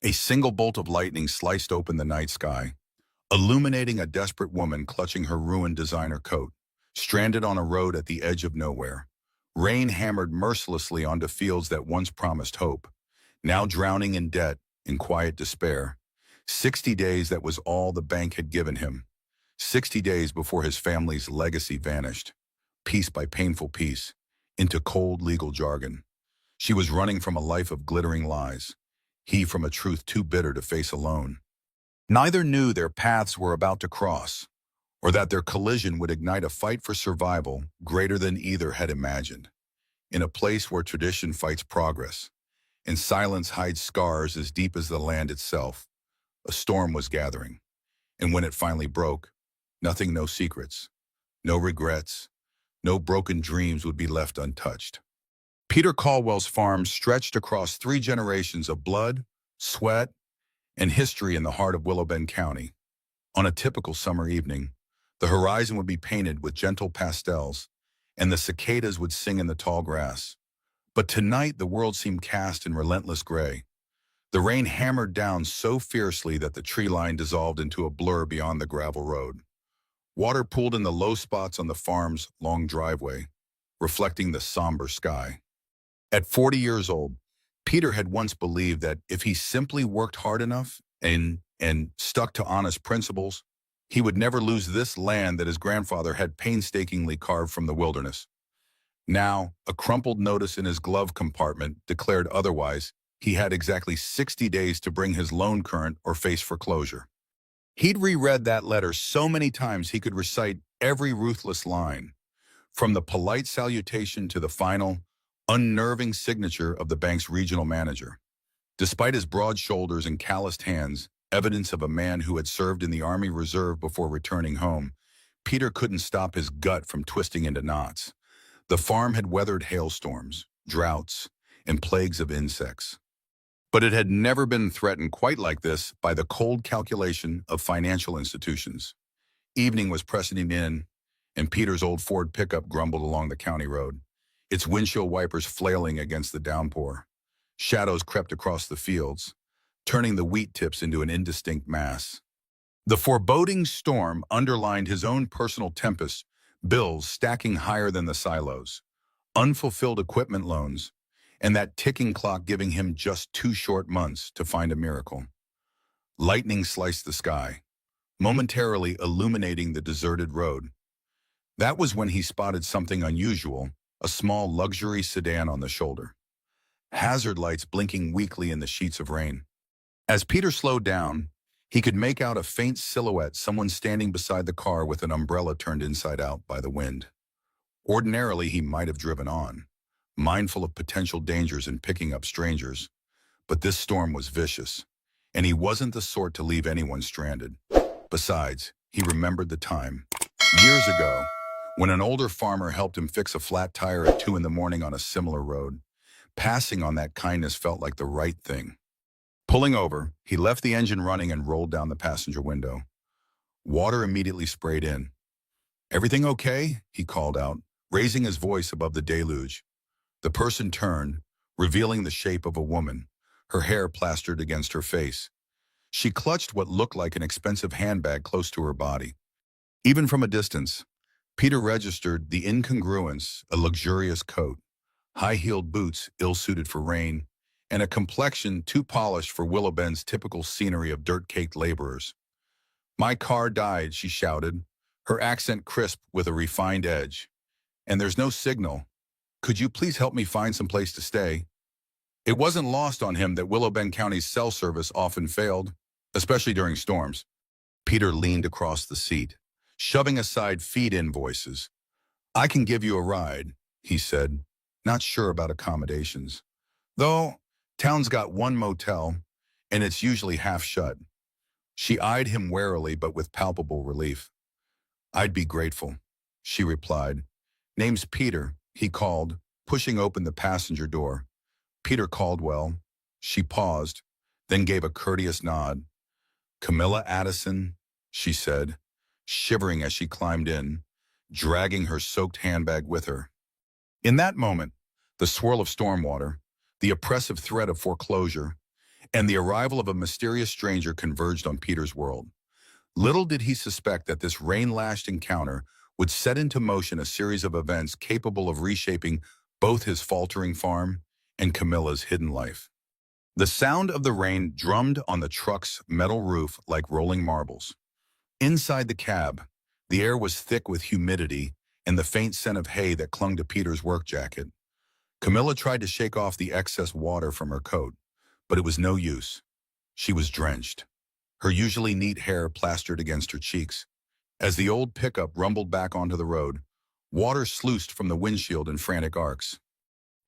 A single bolt of lightning sliced open the night sky, illuminating a desperate woman clutching her ruined designer coat, stranded on a road at the edge of nowhere. Rain hammered mercilessly onto fields that once promised hope, now drowning in debt, in quiet despair. 60 days, that was all the bank had given him. 60 days before his family's legacy vanished, piece by painful piece, into cold legal jargon. She was running from a life of glittering lies, he from a truth too bitter to face alone. Neither knew their paths were about to cross, or that their collision would ignite a fight for survival greater than either had imagined. In a place where tradition fights progress, and silence hides scars as deep as the land itself, a storm was gathering. And when it finally broke, nothing, no secrets, no regrets, no broken dreams would be left untouched. Peter Caldwell's farm stretched across 3 generations of blood, sweat, and history in the heart of Willowbend County. On a typical summer evening, the horizon would be painted with gentle pastels, and the cicadas would sing in the tall grass. But tonight the world seemed cast in relentless gray. The rain hammered down so fiercely that the tree line dissolved into a blur beyond the gravel road. Water pooled in the low spots on the farm's long driveway, reflecting the somber sky. At 40 years old, Peter had once believed that if he simply worked hard enough and stuck to honest principles, he would never lose this land that his grandfather had painstakingly carved from the wilderness. Now, a crumpled notice in his glove compartment declared otherwise. He had exactly 60 days to bring his loan current or face foreclosure. He'd reread that letter so many times he could recite every ruthless line, from the polite salutation to the final, unnerving signature of the bank's regional manager. Despite his broad shoulders and calloused hands, evidence of a man who had served in the Army Reserve before returning home, Peter couldn't stop his gut from twisting into knots. The farm had weathered hailstorms, droughts, and plagues of insects. But it had never been threatened quite like this by the cold calculation of financial institutions. Evening was pressing in, and Peter's old Ford pickup grumbled along the county road, its windshield wipers flailing against the downpour. Shadows crept across the fields, turning the wheat tips into an indistinct mass. The foreboding storm underlined his own personal tempest, bills stacking higher than the silos, unfulfilled equipment loans, and that ticking clock giving him just 2 short months to find a miracle. Lightning sliced the sky, momentarily illuminating the deserted road. That was when he spotted something unusual, a small luxury sedan on the shoulder, hazard lights blinking weakly in the sheets of rain. As Peter slowed down, he could make out a faint silhouette, someone standing beside the car with an umbrella turned inside out by the wind. Ordinarily, he might have driven on, mindful of potential dangers in picking up strangers, but this storm was vicious, and he wasn't the sort to leave anyone stranded. Besides, he remembered the time, years ago, when an older farmer helped him fix a flat tire at 2 in the morning on a similar road. Passing on that kindness felt like the right thing. Pulling over, he left the engine running and rolled down the passenger window. Water immediately sprayed in. "Everything okay?" he called out, raising his voice above the deluge. The person turned, revealing the shape of a woman, her hair plastered against her face. She clutched what looked like an expensive handbag close to her body. Even from a distance, Peter registered the incongruence: a luxurious coat, high-heeled boots ill-suited for rain, and a complexion too polished for Willowbend's typical scenery of dirt-caked laborers. "My car died," she shouted, her accent crisp with a refined edge. "And there's no signal. Could you please help me find some place to stay?" It wasn't lost on him that Willowbend County's cell service often failed, especially during storms. Peter leaned across the seat, shoving aside feed invoices. "I can give you a ride," he said, not sure about accommodations. "Though, town's got one motel, and it's usually half shut." She eyed him warily but with palpable relief. "I'd be grateful," she replied. "Name's Peter," he called, pushing open the passenger door. "Peter Caldwell." She paused, then gave a courteous nod. "Camilla Addison," she said, shivering as she climbed in, dragging her soaked handbag with her. In that moment, the swirl of storm water, the oppressive threat of foreclosure, and the arrival of a mysterious stranger converged on Peter's world. Little did he suspect that this rain-lashed encounter would set into motion a series of events capable of reshaping both his faltering farm and Camilla's hidden life. The sound of the rain drummed on the truck's metal roof like rolling marbles. Inside the cab, the air was thick with humidity and the faint scent of hay that clung to Peter's work jacket. Camilla tried to shake off the excess water from her coat, but it was no use. She was drenched, her usually neat hair plastered against her cheeks. As the old pickup rumbled back onto the road, water sluiced from the windshield in frantic arcs.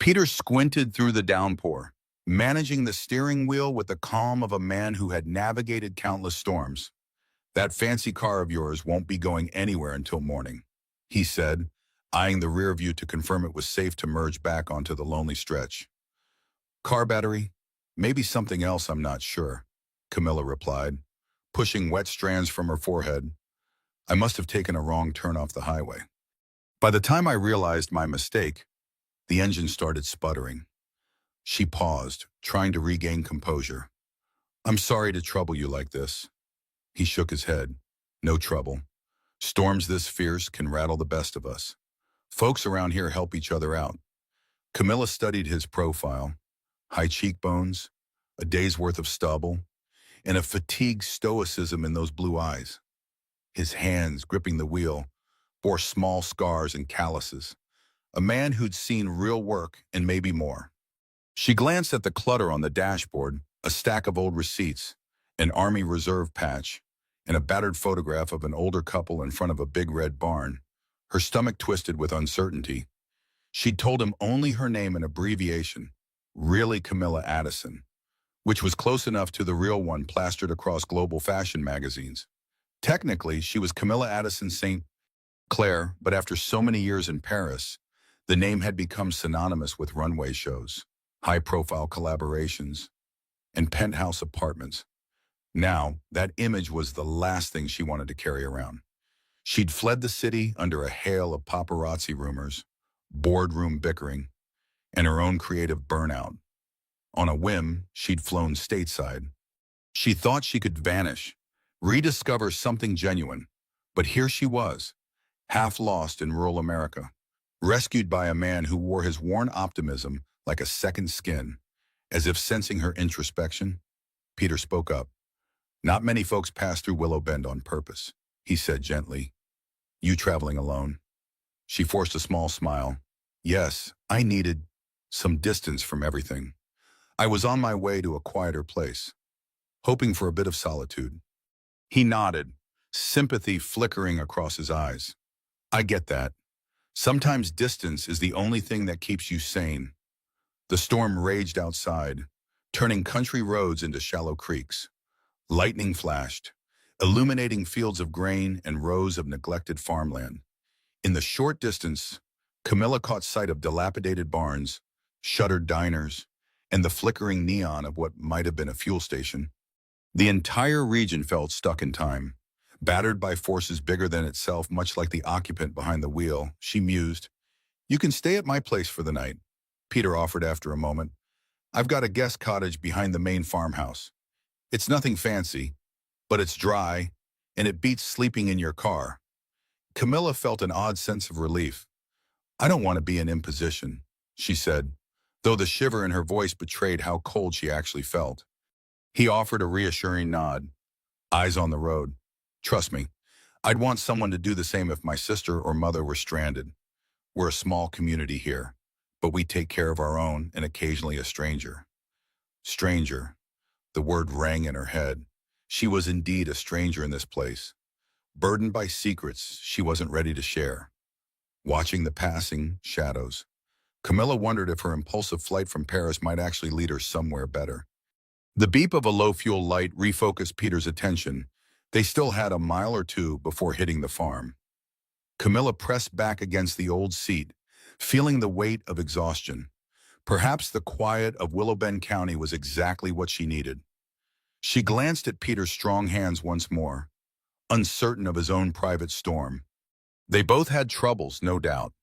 Peter squinted through the downpour, managing the steering wheel with the calm of a man who had navigated countless storms. "That fancy car of yours won't be going anywhere until morning," he said, eyeing the rear view to confirm it was safe to merge back onto the lonely stretch. "Car battery? Maybe something else, I'm not sure," Camilla replied, pushing wet strands from her forehead. "I must have taken a wrong turn off the highway." By the time I realized my mistake, the engine started sputtering. She paused, trying to regain composure. "I'm sorry to trouble you like this." He shook his head. "No trouble. Storms this fierce can rattle the best of us. Folks around here help each other out." Camilla studied his profile. High cheekbones, a day's worth of stubble, and a fatigued stoicism in those blue eyes. His hands, gripping the wheel, bore small scars and calluses. A man who'd seen real work and maybe more. She glanced at the clutter on the dashboard, a stack of old receipts, an Army Reserve patch, and a battered photograph of an older couple in front of a big red barn. Her stomach twisted with uncertainty. She'd told him only her name and abbreviation, really Camilla Addison, which was close enough to the real one plastered across global fashion magazines. Technically, she was Camilla Addison St. Clair, but after so many years in Paris, the name had become synonymous with runway shows, high-profile collaborations, and penthouse apartments. Now, that image was the last thing she wanted to carry around. She'd fled the city under a hail of paparazzi rumors, boardroom bickering, and her own creative burnout. On a whim, she'd flown stateside. She thought she could vanish, rediscover something genuine, but here she was, half lost in rural America, rescued by a man who wore his worn optimism like a second skin. As if sensing her introspection, Peter spoke up. "Not many folks pass through Willow Bend on purpose," he said gently. "You traveling alone?" She forced a small smile. "Yes, I needed some distance from everything. I was on my way to a quieter place, hoping for a bit of solitude." He nodded, sympathy flickering across his eyes. "I get that. Sometimes distance is the only thing that keeps you sane." The storm raged outside, turning country roads into shallow creeks. Lightning flashed, illuminating fields of grain and rows of neglected farmland. In the short distance, Camilla caught sight of dilapidated barns, shuttered diners, and the flickering neon of what might have been a fuel station. The entire region felt stuck in time, battered by forces bigger than itself, much like the occupant behind the wheel. She mused. "You can stay at my place for the night," Peter offered after a moment. "I've got a guest cottage behind the main farmhouse. It's nothing fancy, but it's dry, and it beats sleeping in your car." Camilla felt an odd sense of relief. "I don't want to be an imposition," she said, though the shiver in her voice betrayed how cold she actually felt. He offered a reassuring nod, eyes on the road. "Trust me, I'd want someone to do the same if my sister or mother were stranded. We're a small community here, but we take care of our own and occasionally a stranger." Stranger. The word rang in her head. She was indeed a stranger in this place, burdened by secrets she wasn't ready to share. Watching the passing shadows, Camilla wondered if her impulsive flight from Paris might actually lead her somewhere better. The beep of a low-fuel light refocused Peter's attention. They still had a mile or two before hitting the farm. Camilla pressed back against the old seat, feeling the weight of exhaustion. Perhaps the quiet of Willow Bend County was exactly what she needed. She glanced at Peter's strong hands once more, uncertain of his own private storm. They both had troubles, no doubt,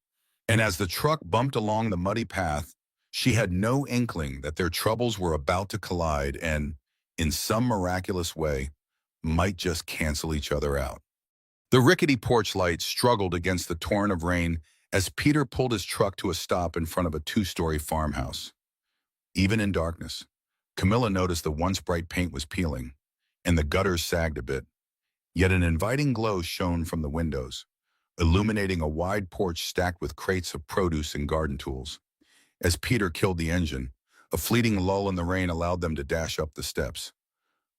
and as the truck bumped along the muddy path, She had no inkling that their troubles were about to collide and, in some miraculous way, might just cancel each other out. The rickety porch light struggled against the torrent of rain as Peter pulled his truck to a stop in front of a two-story farmhouse. Even in darkness, Camilla noticed the once bright paint was peeling, and the gutters sagged a bit, yet an inviting glow shone from the windows, illuminating a wide porch stacked with crates of produce and garden tools. As Peter killed the engine, a fleeting lull in the rain allowed them to dash up the steps.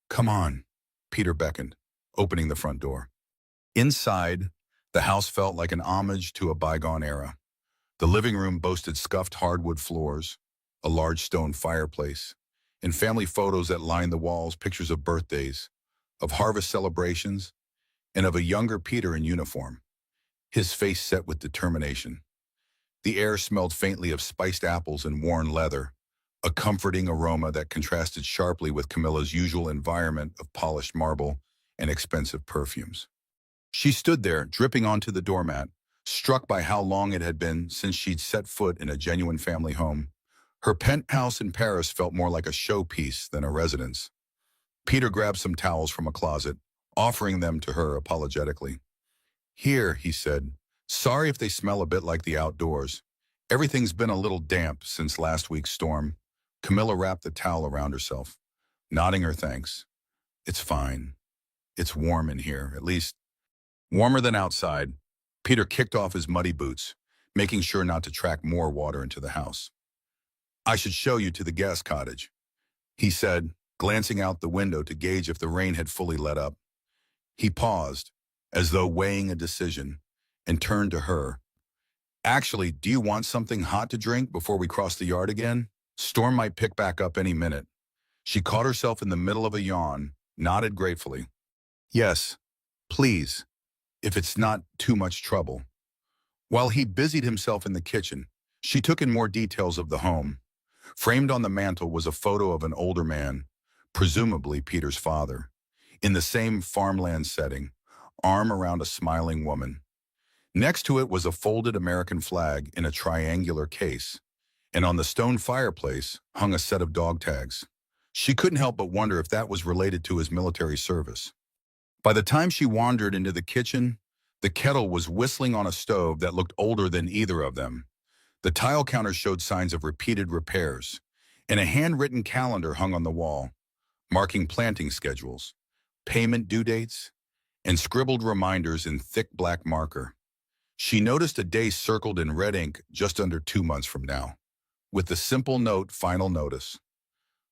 "Come on," Peter beckoned, opening the front door. Inside, the house felt like an homage to a bygone era. The living room boasted scuffed hardwood floors, a large stone fireplace, and family photos that lined the walls, pictures of birthdays, of harvest celebrations, and of a younger Peter in uniform, his face set with determination. The air smelled faintly of spiced apples and worn leather, a comforting aroma that contrasted sharply with Camilla's usual environment of polished marble and expensive perfumes. She stood there, dripping onto the doormat, struck by how long it had been since she'd set foot in a genuine family home. Her penthouse in Paris felt more like a showpiece than a residence. Peter grabbed some towels from a closet, offering them to her apologetically. "Here," he said. "Sorry if they smell a bit like the outdoors. Everything's been a little damp since last week's storm." Camilla wrapped the towel around herself, nodding her thanks. "It's fine. It's warm in here, at least warmer than outside." Peter kicked off his muddy boots, making sure not to track more water into the house. "I should show you to the guest cottage," he said, glancing out the window to gauge if the rain had fully let up. He paused, as though weighing a decision, and turned to her. "Actually, do you want something hot to drink before we cross the yard again? Storm might pick back up any minute." She caught herself in the middle of a yawn, nodded gratefully. "Yes, please, if it's not too much trouble." While he busied himself in the kitchen, she took in more details of the home. Framed on the mantel was a photo of an older man, presumably Peter's father, in the same farmland setting, arm around a smiling woman. Next to it was a folded American flag in a triangular case, and on the stone fireplace hung a set of dog tags. She couldn't help but wonder if that was related to his military service. By the time she wandered into the kitchen, the kettle was whistling on a stove that looked older than either of them. The tile counter showed signs of repeated repairs, and a handwritten calendar hung on the wall, marking planting schedules, payment due dates, and scribbled reminders in thick black marker. She noticed a day circled in red ink just under 2 months from now, with the simple note, "Final notice."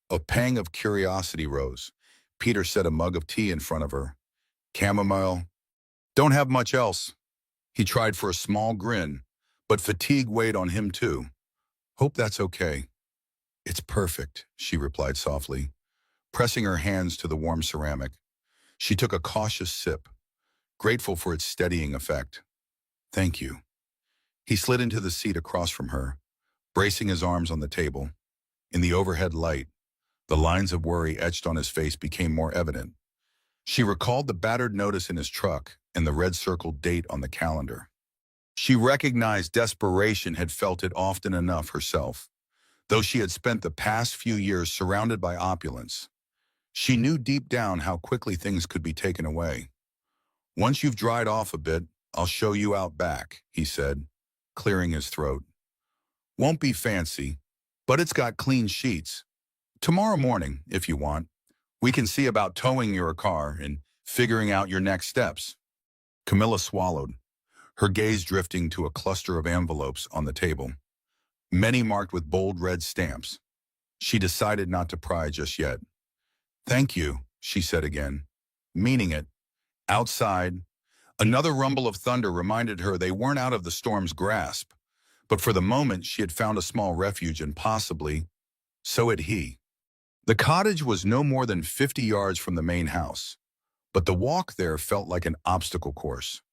A pang of curiosity rose. Peter set a mug of tea in front of her. "Chamomile." "Don't have much else." He tried for a small grin, but fatigue weighed on him too. "Hope that's okay." "It's perfect," she replied softly, pressing her hands to the warm ceramic. She took a cautious sip, grateful for its steadying effect. "Thank you." He slid into the seat across from her, bracing his arms on the table. In the overhead light, the lines of worry etched on his face became more evident. She recalled the battered notice in his truck and the red-circled date on the calendar. She recognized desperation had felt it often enough herself, though she had spent the past few years surrounded by opulence. She knew deep down how quickly things could be taken away. "Once you've dried off a bit, I'll show you out back," he said, clearing his throat. "Won't be fancy, but it's got clean sheets. Tomorrow morning, if you want, we can see about towing your car and figuring out your next steps." Camilla swallowed, her gaze drifting to a cluster of envelopes on the table, many marked with bold red stamps. She decided not to pry just yet. "Thank you," she said again, meaning it. Outside, another rumble of thunder reminded her they weren't out of the storm's grasp, but for the moment she had found a small refuge and possibly, so had he. The cottage was no more than 50 yards from the main house, but the walk there felt like an obstacle course,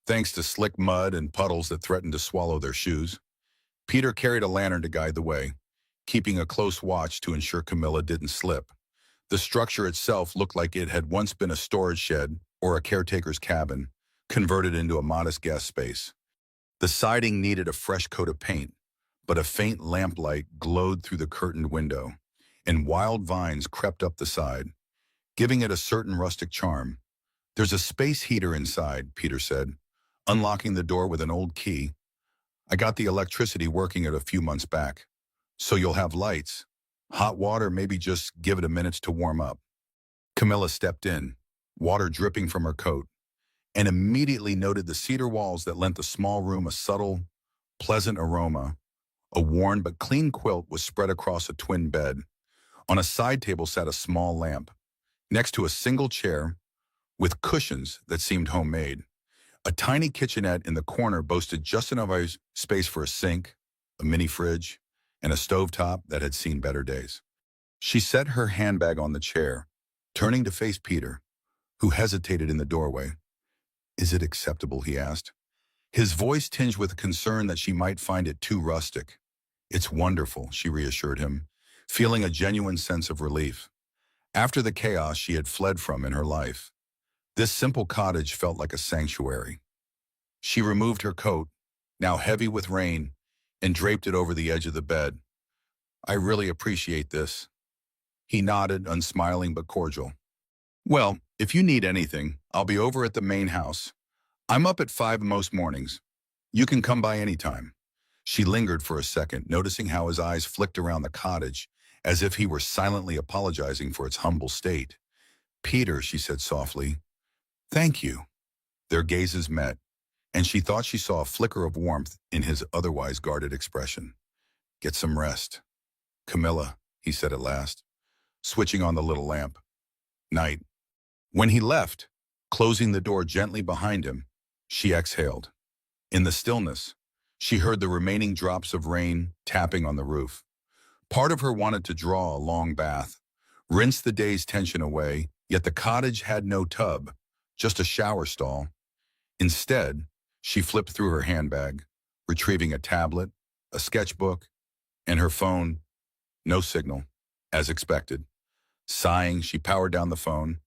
thanks to slick mud and puddles that threatened to swallow their shoes. Peter carried a lantern to guide the way, keeping a close watch to ensure Camilla didn't slip. The structure itself looked like it had once been a storage shed or a caretaker's cabin, converted into a modest guest space. The siding needed a fresh coat of paint, but a faint lamplight glowed through the curtained window, and wild vines crept up the side, giving it a certain rustic charm. "There's a space heater inside," Peter said, unlocking the door with an old key. "I got the electricity working it a few months back. So you'll have lights. Hot water, maybe just give it a minute to warm up." Camilla stepped in, water dripping from her coat, and immediately noted the cedar walls that lent the small room a subtle, pleasant aroma. A worn but clean quilt was spread across a twin bed. On a side table sat a small lamp, next to a single chair with cushions that seemed homemade. A tiny kitchenette in the corner boasted just enough space for a sink, a mini fridge, and a stovetop that had seen better days. She set her handbag on the chair, turning to face Peter, who hesitated in the doorway. "Is it acceptable?" he asked, his voice tinged with concern that she might find it too rustic. "It's wonderful," she reassured him, feeling a genuine sense of relief. After the chaos she had fled from in her life, this simple cottage felt like a sanctuary. She removed her coat, now heavy with rain, and draped it over the edge of the bed. "I really appreciate this." He nodded, unsmiling but cordial. "Well, if you need anything, I'll be over at the main house. I'm up at 5 most mornings. You can come by any time." She lingered for a second, noticing how his eyes flicked around the cottage, as if he were silently apologizing for its humble state. "Peter," she said softly, "thank you." Their gazes met, and she thought she saw a flicker of warmth in his otherwise guarded expression. "Get some rest." "Camilla," he said at last, switching on the little lamp. "Night." When he left, closing the door gently behind him, she exhaled. In the stillness, she heard the remaining drops of rain tapping on the roof. Part of her wanted to draw a long bath, rinse the day's tension away, yet the cottage had no tub, just a shower stall. Instead, she flipped through her handbag, retrieving a tablet, a sketchbook, and her phone. No signal, as expected. Sighing, she powered down the phone.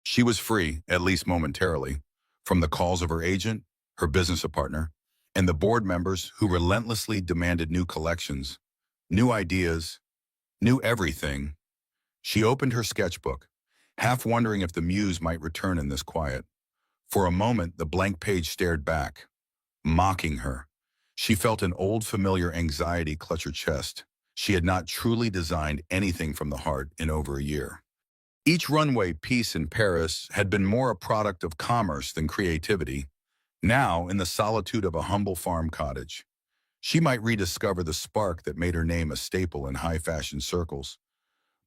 She was free, at least momentarily, from the calls of her agent, her business partner, and the board members who relentlessly demanded new collections, new ideas, new everything. She opened her sketchbook, half wondering if the muse might return in this quiet. For a moment, the blank page stared back, mocking her. She felt an old familiar anxiety clutch her chest. She had not truly designed anything from the heart in over a year. Each runway piece in Paris had been more a product of commerce than creativity. Now, in the solitude of a humble farm cottage, she might rediscover the spark that made her name a staple in high-fashion circles.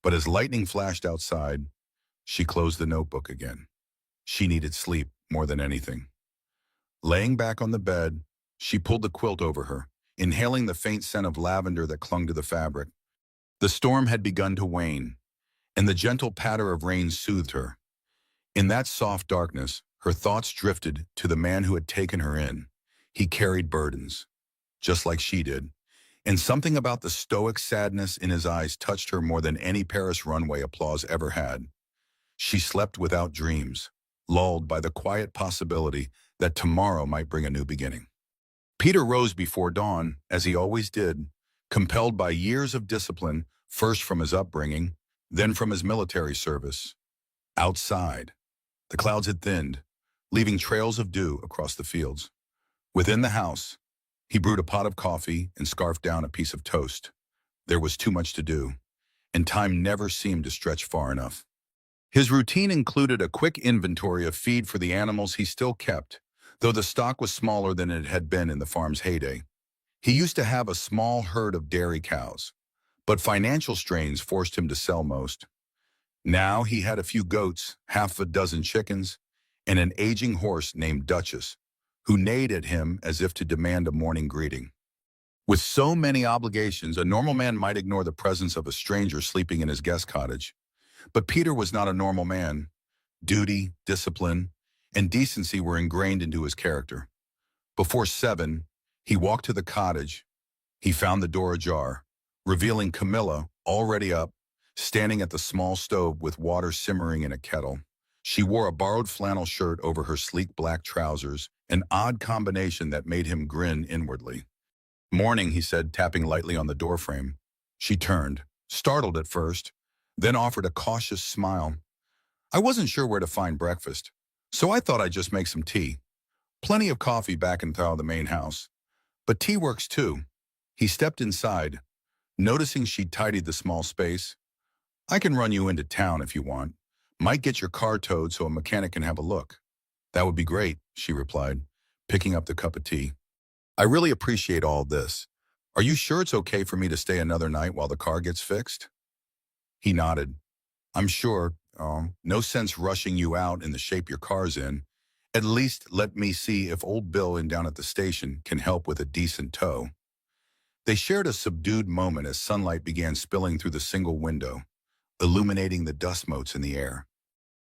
But as lightning flashed outside, she closed the notebook again. She needed sleep more than anything. Laying back on the bed, she pulled the quilt over her, inhaling the faint scent of lavender that clung to the fabric. The storm had begun to wane, and the gentle patter of rain soothed her. In that soft darkness, her thoughts drifted to the man who had taken her in. He carried burdens, just like she did, and something about the stoic sadness in his eyes touched her more than any Paris runway applause ever had. She slept without dreams, lulled by the quiet possibility that tomorrow might bring a new beginning. Peter rose before dawn, as he always did, compelled by years of discipline, first from his upbringing, then from his military service. Outside, the clouds had thinned, leaving trails of dew across the fields. Within the house, he brewed a pot of coffee and scarfed down a piece of toast. There was too much to do, and time never seemed to stretch far enough. His routine included a quick inventory of feed for the animals he still kept, though the stock was smaller than it had been in the farm's heyday. He used to have a small herd of dairy cows, but financial strains forced him to sell most. Now he had a few goats, half a dozen chickens, and an aging horse named Duchess, who neighed at him as if to demand a morning greeting. With so many obligations, a normal man might ignore the presence of a stranger sleeping in his guest cottage. But Peter was not a normal man. Duty, discipline, and decency were ingrained into his character. Before 7, he walked to the cottage. He found the door ajar, revealing Camilla, already up, standing at the small stove with water simmering in a kettle. She wore a borrowed flannel shirt over her sleek black trousers, an odd combination that made him grin inwardly. Morning, he said, tapping lightly on the doorframe. She turned, startled at first, then offered a cautious smile. I wasn't sure where to find breakfast, so I thought I'd just make some tea. Plenty of coffee back in the main house. But tea works too. He stepped inside, noticing she'd tidied the small space. I can run you into town if you want. Might get your car towed so a mechanic can have a look. That would be great, she replied, picking up the cup of tea. I really appreciate all this. Are you sure it's okay for me to stay another night while the car gets fixed? He nodded. I'm sure. No sense rushing you out in the shape your car's in. At least let me see if old Bill in down at the station can help with a decent tow. They shared a subdued moment as sunlight began spilling through the single window, illuminating the dust motes in the air.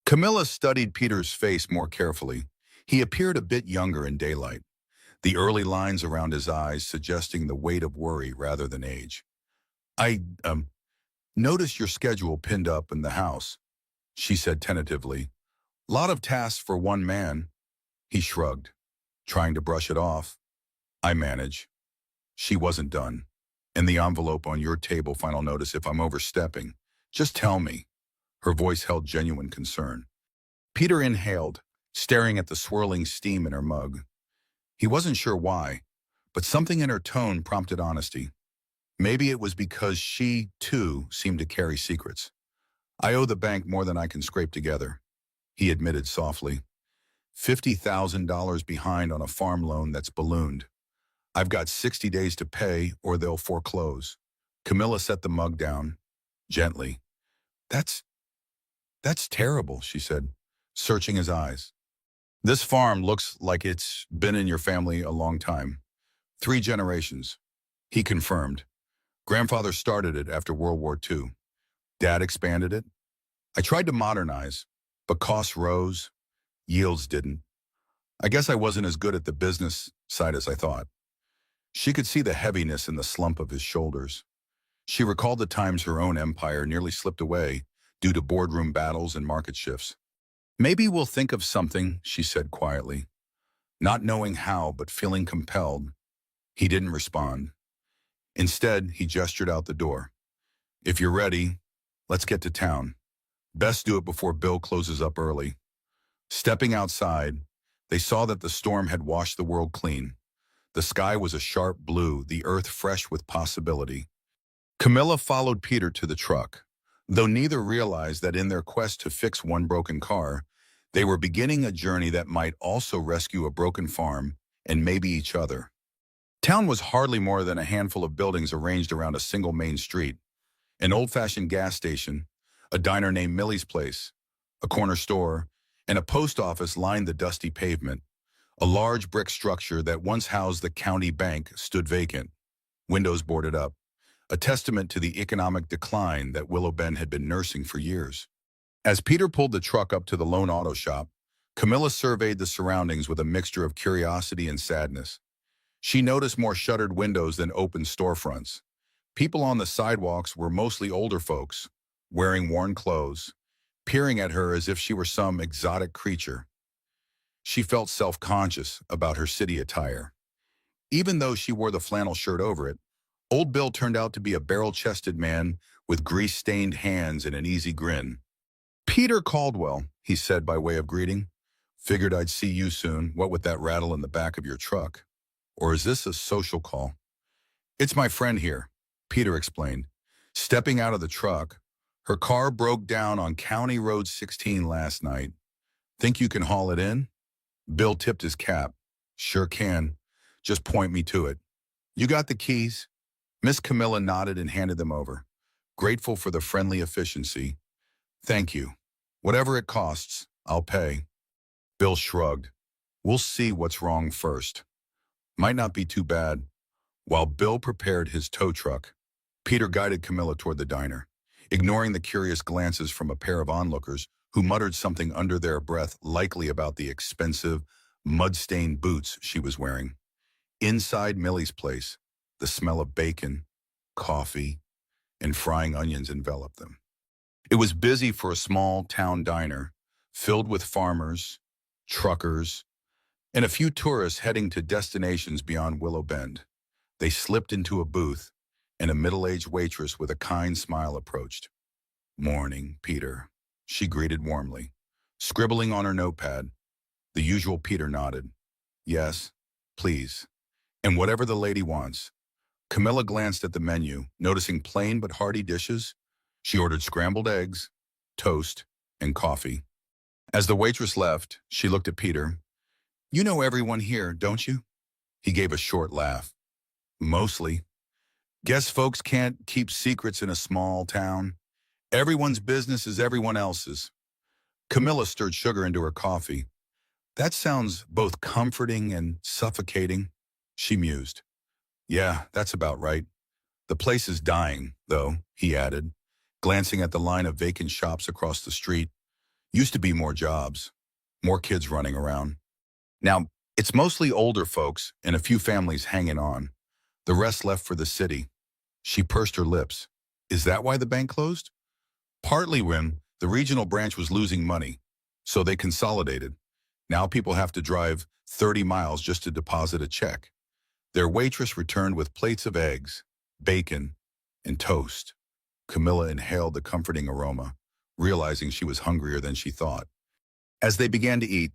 Camilla studied Peter's face more carefully. He appeared a bit younger in daylight, the early lines around his eyes suggesting the weight of worry rather than age. I noticed your schedule pinned up in the house, she said tentatively. Lot of tasks for one man. He shrugged, trying to brush it off. I manage. She wasn't done. In the envelope on your table, final notice if I'm overstepping. Just tell me. Her voice held genuine concern. Peter inhaled, staring at the swirling steam in her mug. He wasn't sure why, but something in her tone prompted honesty. Maybe it was because she, too, seemed to carry secrets. I owe the bank more than I can scrape together, he admitted softly. $50,000 behind on a farm loan that's ballooned. I've got 60 days to pay or they'll foreclose. Camilla set the mug down, gently. That's terrible, she said, searching his eyes. This farm looks like it's been in your family a long time. 3 generations, he confirmed. Grandfather started it after World War II. Dad expanded it. I tried to modernize, but costs rose, yields didn't. I guess I wasn't as good at the business side as I thought. She could see the heaviness in the slump of his shoulders. She recalled the times her own empire nearly slipped away due to boardroom battles and market shifts. Maybe we'll think of something, she said quietly. Not knowing how, but feeling compelled. He didn't respond. Instead, he gestured out the door. If you're ready, let's get to town. Best do it before Bill closes up early. Stepping outside, they saw that the storm had washed the world clean. The sky was a sharp blue, the earth fresh with possibility. Camilla followed Peter to the truck, though neither realized that in their quest to fix one broken car, they were beginning a journey that might also rescue a broken farm and maybe each other. Town was hardly more than a handful of buildings arranged around a single main street. An old-fashioned gas station, a diner named Millie's Place, a corner store, and a post office lined the dusty pavement. A large brick structure that once housed the county bank stood vacant, windows boarded up, a testament to the economic decline that Willow Bend had been nursing for years. As Peter pulled the truck up to the lone auto shop, Camilla surveyed the surroundings with a mixture of curiosity and sadness. She noticed more shuttered windows than open storefronts. People on the sidewalks were mostly older folks, wearing worn clothes, peering at her as if she were some exotic creature. She felt self-conscious about her city attire. Even though she wore the flannel shirt over it, Old Bill turned out to be a barrel-chested man with grease-stained hands and an easy grin. Peter Caldwell, he said by way of greeting. Figured I'd see you soon, what with that rattle in the back of your truck. Or is this a social call? It's my friend here, Peter explained. Stepping out of the truck, her car broke down on County Road 16 last night. Think you can haul it in? Bill tipped his cap. Sure can. Just point me to it. You got the keys? Miss Camilla nodded and handed them over, grateful for the friendly efficiency. Thank you. Whatever it costs, I'll pay. Bill shrugged. We'll see what's wrong first. Might not be too bad. While Bill prepared his tow truck, Peter guided Camilla toward the diner, ignoring the curious glances from a pair of onlookers who muttered something under their breath, likely about the expensive, mud-stained boots she was wearing. Inside Millie's Place, the smell of bacon, coffee, and frying onions enveloped them. It was busy for a small town diner, filled with farmers, truckers, and a few tourists heading to destinations beyond Willow Bend. They slipped into a booth, and a middle-aged waitress with a kind smile approached. "Morning, Peter," she greeted warmly. Scribbling on her notepad, the usual Peter nodded. "Yes, please. And whatever the lady wants." Camilla glanced at the menu, noticing plain but hearty dishes. She ordered scrambled eggs, toast, and coffee. As the waitress left, she looked at Peter. "You know everyone here, don't you?" He gave a short laugh. "Mostly. Guess folks can't keep secrets in a small town. Everyone's business is everyone else's." Camilla stirred sugar into her coffee. "That sounds both comforting and suffocating," she mused. "Yeah, that's about right. The place is dying, though," he added, glancing at the line of vacant shops across the street. "Used to be more jobs, more kids running around. Now, it's mostly older folks and a few families hanging on. The rest left for the city." She pursed her lips. "Is that why the bank closed?" "Partly when the regional branch was losing money, so they consolidated. Now people have to drive 30 miles just to deposit a check." Their waitress returned with plates of eggs, bacon, and toast. Camilla inhaled the comforting aroma, realizing she was hungrier than she thought. As they began to eat,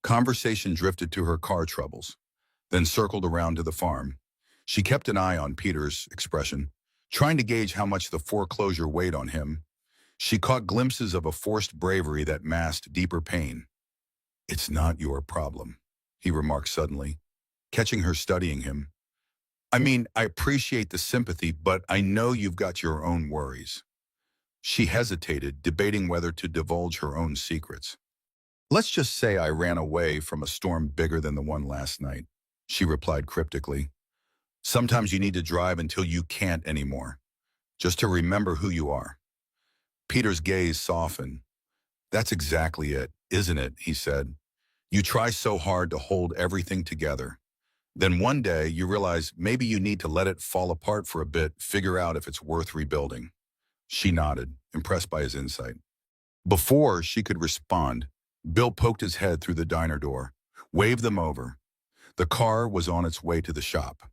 conversation drifted to her car troubles, then circled around to the farm. She kept an eye on Peter's expression, trying to gauge how much the foreclosure weighed on him. She caught glimpses of a forced bravery that masked deeper pain. "It's not your problem," he remarked suddenly, catching her studying him. "I mean, I appreciate the sympathy, but I know you've got your own worries." She hesitated, debating whether to divulge her own secrets. "Let's just say I ran away from a storm bigger than the one last night," she replied cryptically. "Sometimes you need to drive until you can't anymore, just to remember who you are." Peter's gaze softened. "That's exactly it, isn't it?" he said. "You try so hard to hold everything together. Then one day you realize maybe you need to let it fall apart for a bit, figure out if it's worth rebuilding." She nodded, impressed by his insight. Before she could respond, Bill poked his head through the diner door, waved them over. The car was on its way to the shop.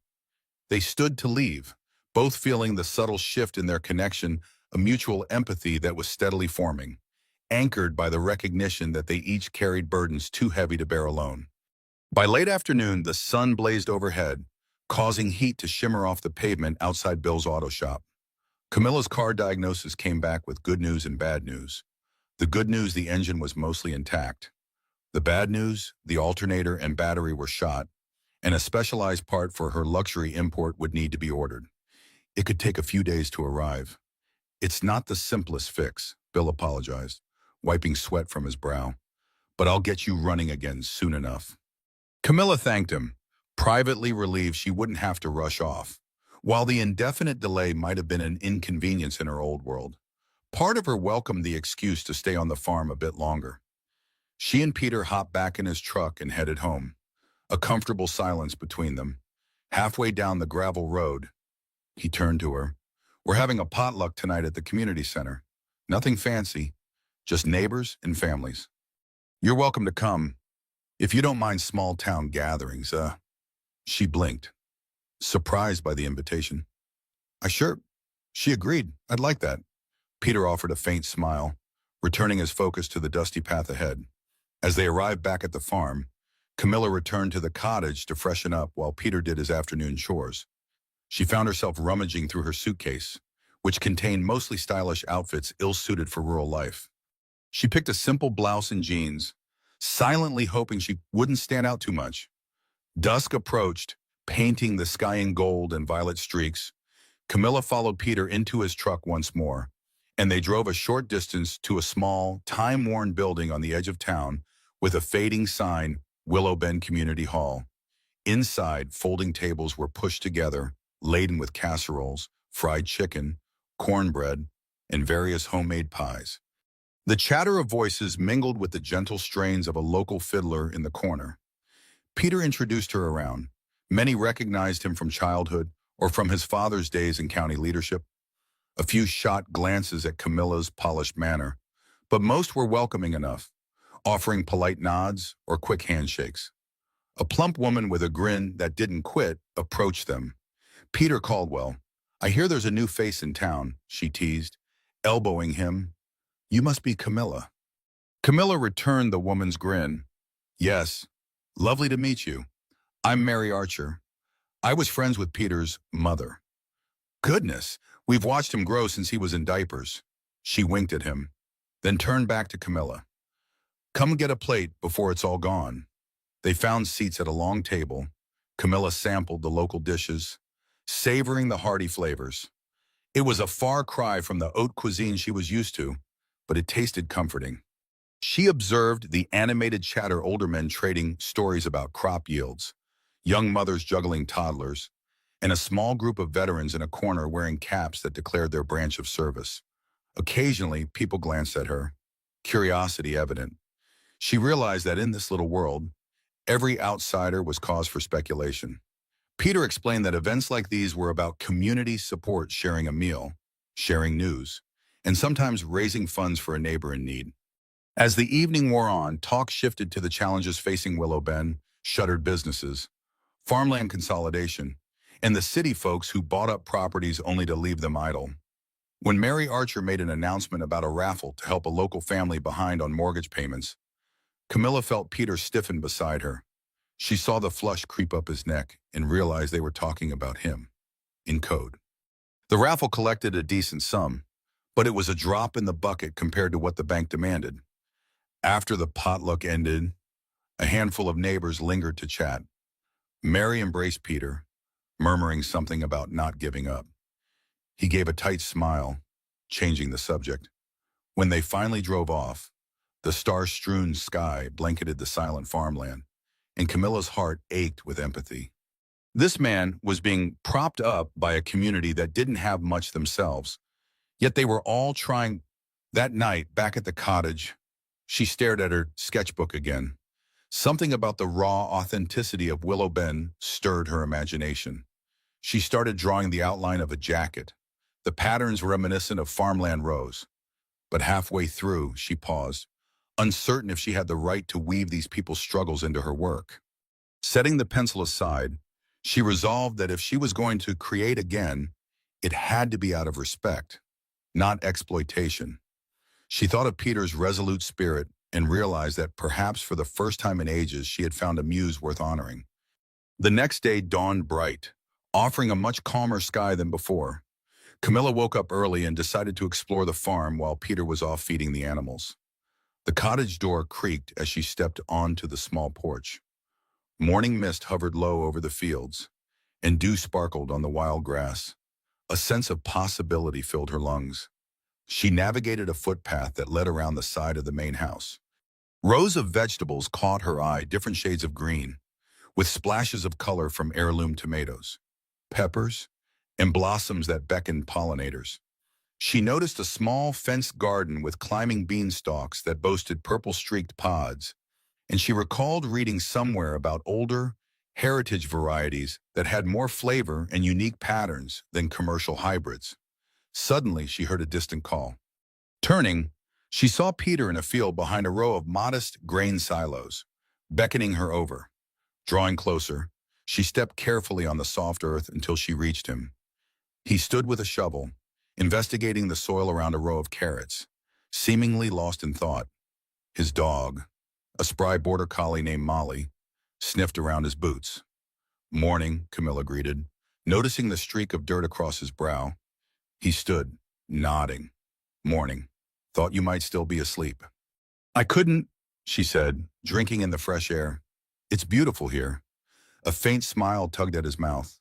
They stood to leave, both feeling the subtle shift in their connection, a mutual empathy that was steadily forming, anchored by the recognition that they each carried burdens too heavy to bear alone. By late afternoon, the sun blazed overhead, causing heat to shimmer off the pavement outside Bill's auto shop. Camilla's car diagnosis came back with good news and bad news. The good news, the engine was mostly intact. The bad news, the alternator and battery were shot, and a specialized part for her luxury import would need to be ordered. It could take a few days to arrive. "It's not the simplest fix," Bill apologized, wiping sweat from his brow. "But I'll get you running again soon enough." Camilla thanked him, privately relieved she wouldn't have to rush off. While the indefinite delay might have been an inconvenience in her old world, part of her welcomed the excuse to stay on the farm a bit longer. She and Peter hopped back in his truck and headed home, a comfortable silence between them. Halfway down the gravel road, he turned to her. "We're having a potluck tonight at the community center. Nothing fancy, just neighbors and families. You're welcome to come, if you don't mind small town gatherings." She blinked, surprised by the invitation. Sure." She agreed. "I'd like that." Peter offered a faint smile, returning his focus to the dusty path ahead. As they arrived back at the farm, Camilla returned to the cottage to freshen up while Peter did his afternoon chores. She found herself rummaging through her suitcase, which contained mostly stylish outfits ill-suited for rural life. She picked a simple blouse and jeans, silently hoping she wouldn't stand out too much. Dusk approached, painting the sky in gold and violet streaks. Camilla followed Peter into his truck once more, and they drove a short distance to a small, time-worn building on the edge of town with a fading sign, Willow Bend Community Hall. Inside, folding tables were pushed together, laden with casseroles, fried chicken, cornbread, and various homemade pies. The chatter of voices mingled with the gentle strains of a local fiddler in the corner. Peter introduced her around. Many recognized him from childhood or from his father's days in county leadership. A few shot glances at Camilla's polished manner, but most were welcoming enough, offering polite nods or quick handshakes. A plump woman with a grin that didn't quit approached them. Peter Caldwell. I hear there's a new face in town, she teased, elbowing him. You must be Camilla. Camilla returned the woman's grin. Yes. Lovely to meet you. I'm Mary Archer. I was friends with Peter's mother. Goodness, we've watched him grow since he was in diapers. She winked at him, then turned back to Camilla. Come get a plate before it's all gone. They found seats at a long table. Camilla sampled the local dishes, savoring the hearty flavors. It was a far cry from the haute cuisine she was used to, but it tasted comforting. She observed the animated chatter older men trading stories about crop yields, young mothers juggling toddlers, and a small group of veterans in a corner wearing caps that declared their branch of service. Occasionally, people glanced at her, curiosity evident. She realized that in this little world, every outsider was cause for speculation. Peter explained that events like these were about community support, sharing a meal, sharing news, and sometimes raising funds for a neighbor in need. As the evening wore on, talk shifted to the challenges facing Willow Bend, shuttered businesses, farmland consolidation, and the city folks who bought up properties only to leave them idle. When Mary Archer made an announcement about a raffle to help a local family behind on mortgage payments, Camilla felt Peter stiffen beside her. She saw the flush creep up his neck and realized they were talking about him, in code. The raffle collected a decent sum, but it was a drop in the bucket compared to what the bank demanded. After the potluck ended, a handful of neighbors lingered to chat. Mary embraced Peter, murmuring something about not giving up. He gave a tight smile, changing the subject. When they finally drove off, the star-strewn sky blanketed the silent farmland, and Camilla's heart ached with empathy. This man was being propped up by a community that didn't have much themselves, yet they were all trying. That night, back at the cottage, she stared at her sketchbook again. Something about the raw authenticity of Willow Bend stirred her imagination. She started drawing the outline of a jacket, the patterns reminiscent of farmland rows. But halfway through, she paused, uncertain if she had the right to weave these people's struggles into her work. Setting the pencil aside, she resolved that if she was going to create again, it had to be out of respect, not exploitation. She thought of Peter's resolute spirit and realized that perhaps for the first time in ages she had found a muse worth honoring. The next day dawned bright, offering a much calmer sky than before. Camilla woke up early and decided to explore the farm while Peter was off feeding the animals. The cottage door creaked as she stepped onto the small porch. Morning mist hovered low over the fields, and dew sparkled on the wild grass. A sense of possibility filled her lungs. She navigated a footpath that led around the side of the main house. Rows of vegetables caught her eye, different shades of green, with splashes of color from heirloom tomatoes, peppers, and blossoms that beckoned pollinators. She noticed a small fenced garden with climbing beanstalks that boasted purple-streaked pods, and she recalled reading somewhere about older, heritage varieties that had more flavor and unique patterns than commercial hybrids. Suddenly, she heard a distant call. Turning, she saw Peter in a field behind a row of modest grain silos, beckoning her over. Drawing closer, she stepped carefully on the soft earth until she reached him. He stood with a shovel, investigating the soil around a row of carrots, seemingly lost in thought. His dog, a spry border collie named Molly, sniffed around his boots. Morning, Camilla greeted, noticing the streak of dirt across his brow. He stood, nodding. Morning. Thought you might still be asleep. I couldn't, she said, drinking in the fresh air. It's beautiful here. A faint smile tugged at his mouth.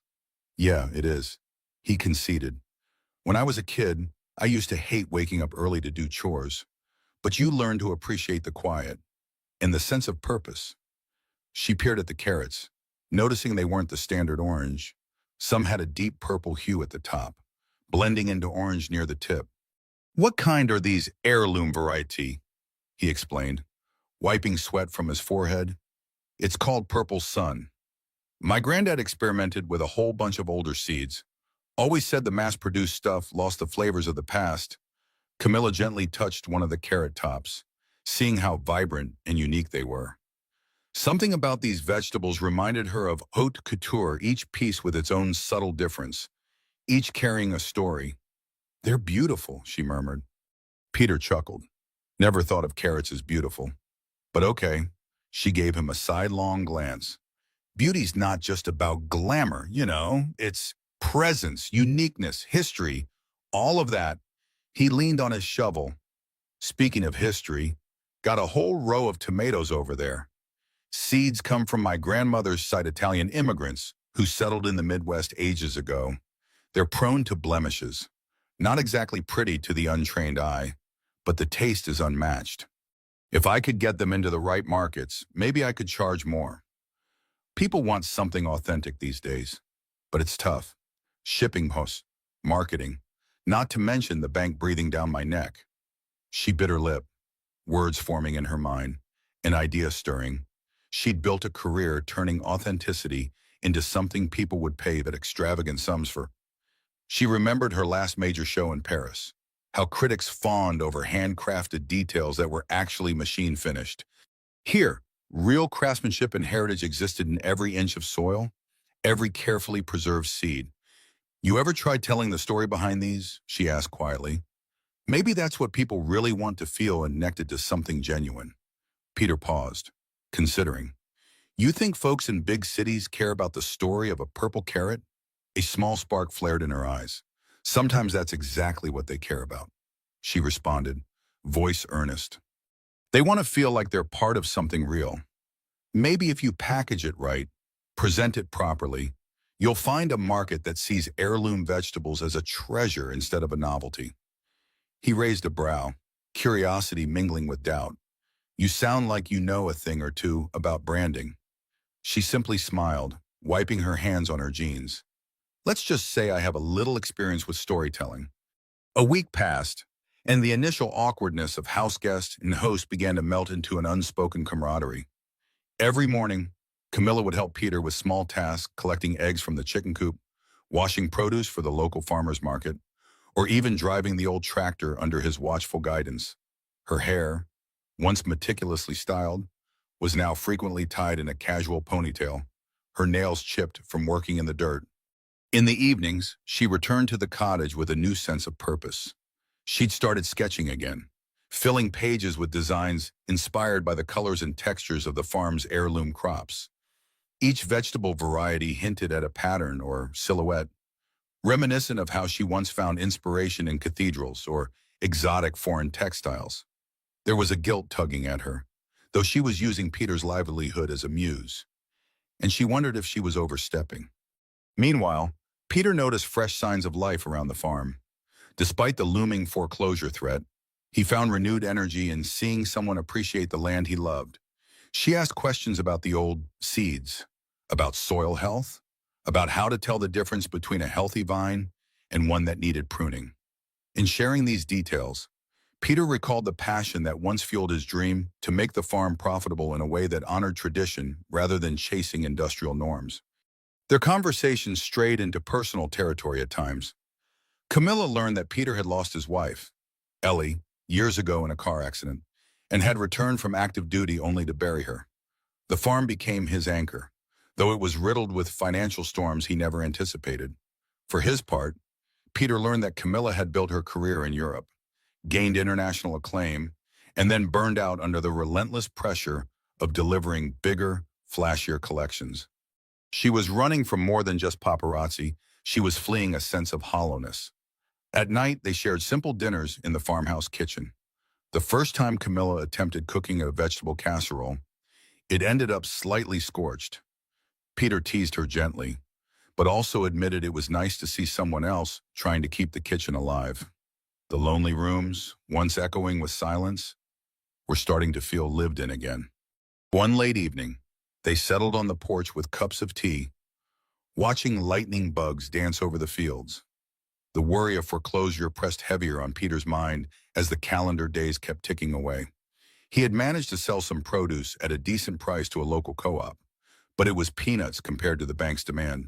Yeah, it is. He conceded. When I was a kid, I used to hate waking up early to do chores. But you learn to appreciate the quiet and the sense of purpose. She peered at the carrots, noticing they weren't the standard orange. Some had a deep purple hue at the top, blending into orange near the tip. What kind are these heirloom variety? He explained, wiping sweat from his forehead. It's called Purple Sun. My granddad experimented with a whole bunch of older seeds. Always said the mass-produced stuff lost the flavors of the past. Camilla gently touched one of the carrot tops, seeing how vibrant and unique they were. Something about these vegetables reminded her of haute couture, each piece with its own subtle difference, each carrying a story. They're beautiful, she murmured. Peter chuckled. Never thought of carrots as beautiful. But okay, she gave him a sidelong glance. Beauty's not just about glamour, it's presence, uniqueness, history, all of that. He leaned on his shovel. Speaking of history, got a whole row of tomatoes over there. Seeds come from my grandmother's side, Italian immigrants who settled in the Midwest ages ago. They're prone to blemishes. Not exactly pretty to the untrained eye, but the taste is unmatched. If I could get them into the right markets, maybe I could charge more. People want something authentic these days, but it's tough. Shipping costs, marketing, not to mention the bank breathing down my neck. She bit her lip, words forming in her mind, an idea stirring. She'd built a career turning authenticity into something people would pay that extravagant sums for. She remembered her last major show in Paris, how critics fawned over handcrafted details that were actually machine finished. Here, real craftsmanship and heritage existed in every inch of soil, every carefully preserved seed. You ever tried telling the story behind these? She asked quietly. Maybe that's what people really want to feel connected to something genuine. Peter paused, considering. You think folks in big cities care about the story of a purple carrot? A small spark flared in her eyes. Sometimes that's exactly what they care about. She responded, voice earnest. They want to feel like they're part of something real. Maybe if you package it right, present it properly, you'll find a market that sees heirloom vegetables as a treasure instead of a novelty. He raised a brow, curiosity mingling with doubt. You sound like you know a thing or two about branding. She simply smiled, wiping her hands on her jeans. Let's just say I have a little experience with storytelling. A week passed, and the initial awkwardness of house guest and host began to melt into an unspoken camaraderie. Every morning, Camilla would help Peter with small tasks, collecting eggs from the chicken coop, washing produce for the local farmer's market, or even driving the old tractor under his watchful guidance. Her hair, once meticulously styled, was now frequently tied in a casual ponytail, her nails chipped from working in the dirt. In the evenings, she returned to the cottage with a new sense of purpose. She'd started sketching again, filling pages with designs inspired by the colors and textures of the farm's heirloom crops. Each vegetable variety hinted at a pattern or silhouette, reminiscent of how she once found inspiration in cathedrals or exotic foreign textiles. There was a guilt tugging at her, though she was using Peter's livelihood as a muse, and she wondered if she was overstepping. Meanwhile, Peter noticed fresh signs of life around the farm. Despite the looming foreclosure threat, he found renewed energy in seeing someone appreciate the land he loved. She asked questions about the old seeds, about soil health, about how to tell the difference between a healthy vine and one that needed pruning. In sharing these details, Peter recalled the passion that once fueled his dream to make the farm profitable in a way that honored tradition rather than chasing industrial norms. Their conversations strayed into personal territory at times. Camilla learned that Peter had lost his wife, Ellie, years ago in a car accident, and had returned from active duty only to bury her. The farm became his anchor, though it was riddled with financial storms he never anticipated. For his part, Peter learned that Camilla had built her career in Europe, gained international acclaim, and then burned out under the relentless pressure of delivering bigger, flashier collections. She was running from more than just paparazzi. She was fleeing a sense of hollowness. At night, they shared simple dinners in the farmhouse kitchen. The first time Camilla attempted cooking a vegetable casserole, it ended up slightly scorched. Peter teased her gently, but also admitted it was nice to see someone else trying to keep the kitchen alive. The lonely rooms, once echoing with silence, were starting to feel lived in again. One late evening, they settled on the porch with cups of tea, watching lightning bugs dance over the fields. The worry of foreclosure pressed heavier on Peter's mind as the calendar days kept ticking away. He had managed to sell some produce at a decent price to a local co-op, but it was peanuts compared to the bank's demand.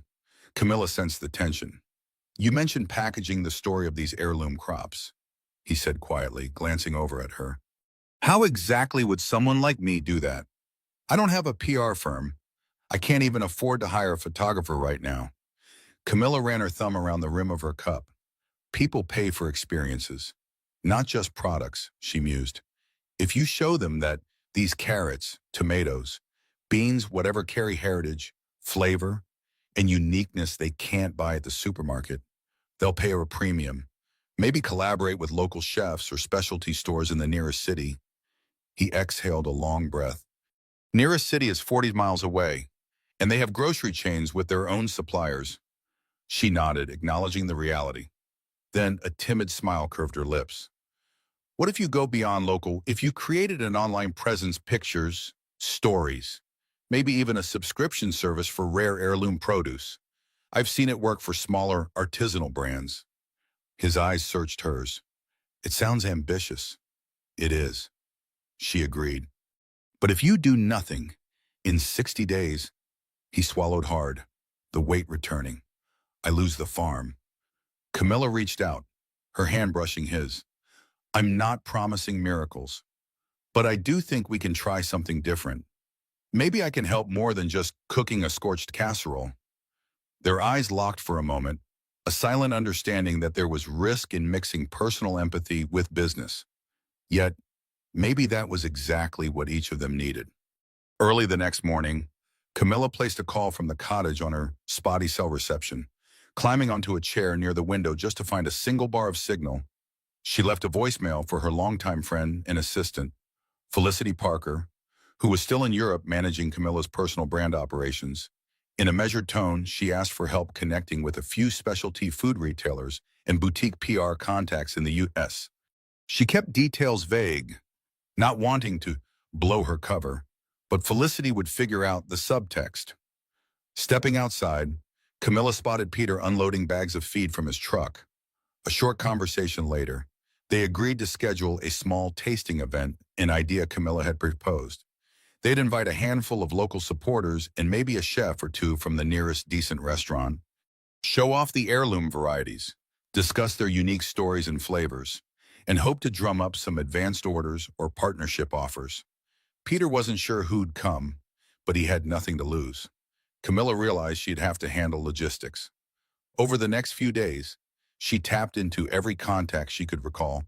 Camilla sensed the tension. You mentioned packaging the story of these heirloom crops, he said quietly, glancing over at her. How exactly would someone like me do that? I don't have a PR firm. I can't even afford to hire a photographer right now. Camilla ran her thumb around the rim of her cup. People pay for experiences, not just products, she mused. If you show them that these carrots, tomatoes, beans, whatever carry heritage, flavor, and uniqueness they can't buy at the supermarket, they'll pay a premium. Maybe collaborate with local chefs or specialty stores in the nearest city. He exhaled a long breath. Nearest city is 40 miles away, and they have grocery chains with their own suppliers. She nodded, acknowledging the reality. Then a timid smile curved her lips. What if you go beyond local? If you created an online presence, pictures, stories, maybe even a subscription service for rare heirloom produce? I've seen it work for smaller, artisanal brands. His eyes searched hers. It sounds ambitious. It is, she agreed. But if you do nothing, in 60 days, he swallowed hard, the weight returning. I lose the farm. Camilla reached out, her hand brushing his. I'm not promising miracles, but I do think we can try something different. Maybe I can help more than just cooking a scorched casserole. Their eyes locked for a moment, a silent understanding that there was risk in mixing personal empathy with business. Yet, maybe that was exactly what each of them needed. Early the next morning, Camilla placed a call from the cottage on her spotty cell reception, climbing onto a chair near the window just to find a single bar of signal. She left a voicemail for her longtime friend and assistant, Felicity Parker, who was still in Europe managing Camilla's personal brand operations. In a measured tone, she asked for help connecting with a few specialty food retailers and boutique PR contacts in the U.S. She kept details vague, not wanting to blow her cover, but Felicity would figure out the subtext. Stepping outside, Camilla spotted Peter unloading bags of feed from his truck. A short conversation later, they agreed to schedule a small tasting event, an idea Camilla had proposed. They'd invite a handful of local supporters and maybe a chef or two from the nearest decent restaurant. Show off the heirloom varieties, discuss their unique stories and flavors, and hope to drum up some advanced orders or partnership offers. Peter wasn't sure who'd come, but he had nothing to lose. Camilla realized she'd have to handle logistics. Over the next few days, she tapped into every contact she could recall,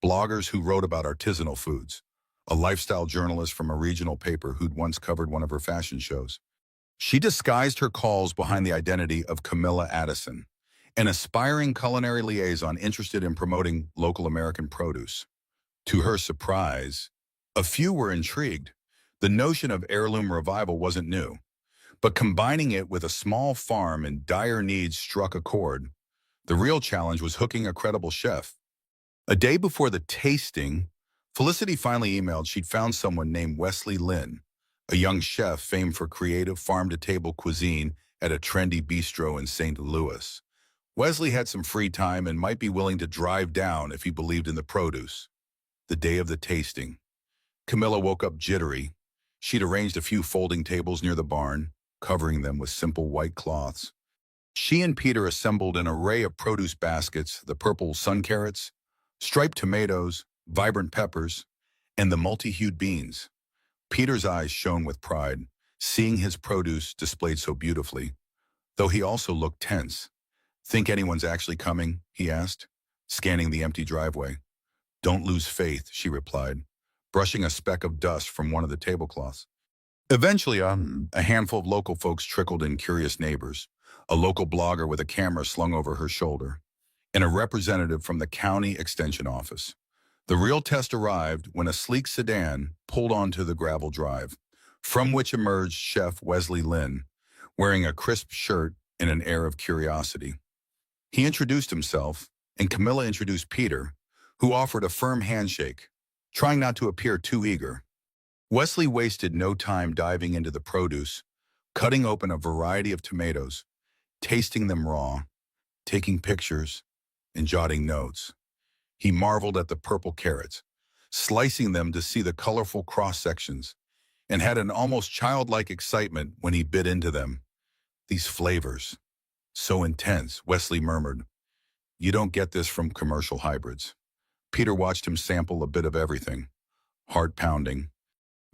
bloggers who wrote about artisanal foods, a lifestyle journalist from a regional paper who'd once covered one of her fashion shows. She disguised her calls behind the identity of Camilla Addison, an aspiring culinary liaison interested in promoting local American produce. To her surprise, a few were intrigued. The notion of heirloom revival wasn't new, but combining it with a small farm in dire need struck a chord. The real challenge was hooking a credible chef. A day before the tasting, Felicity finally emailed she'd found someone named Wesley Lynn, a young chef famed for creative farm-to-table cuisine at a trendy bistro in St. Louis. Wesley had some free time and might be willing to drive down if he believed in the produce. The day of the tasting, Camilla woke up jittery. She'd arranged a few folding tables near the barn, covering them with simple white cloths. She and Peter assembled an array of produce baskets, the purple sun carrots, striped tomatoes, vibrant peppers, and the multi-hued beans. Peter's eyes shone with pride, seeing his produce displayed so beautifully, though he also looked tense. Think anyone's actually coming? He asked, scanning the empty driveway. Don't lose faith, she replied, brushing a speck of dust from one of the tablecloths. Eventually, a handful of local folks trickled in, curious neighbors, a local blogger with a camera slung over her shoulder, and a representative from the county extension office. The real test arrived when a sleek sedan pulled onto the gravel drive, from which emerged Chef Wesley Lynn, wearing a crisp shirt and an air of curiosity. He introduced himself, and Camilla introduced Peter, who offered a firm handshake, trying not to appear too eager. Wesley wasted no time diving into the produce, cutting open a variety of tomatoes, tasting them raw, taking pictures, and jotting notes. He marveled at the purple carrots, slicing them to see the colorful cross-sections, and had an almost childlike excitement when he bit into them. These flavors, so intense, Wesley murmured. You don't get this from commercial hybrids. Peter watched him sample a bit of everything, heart pounding.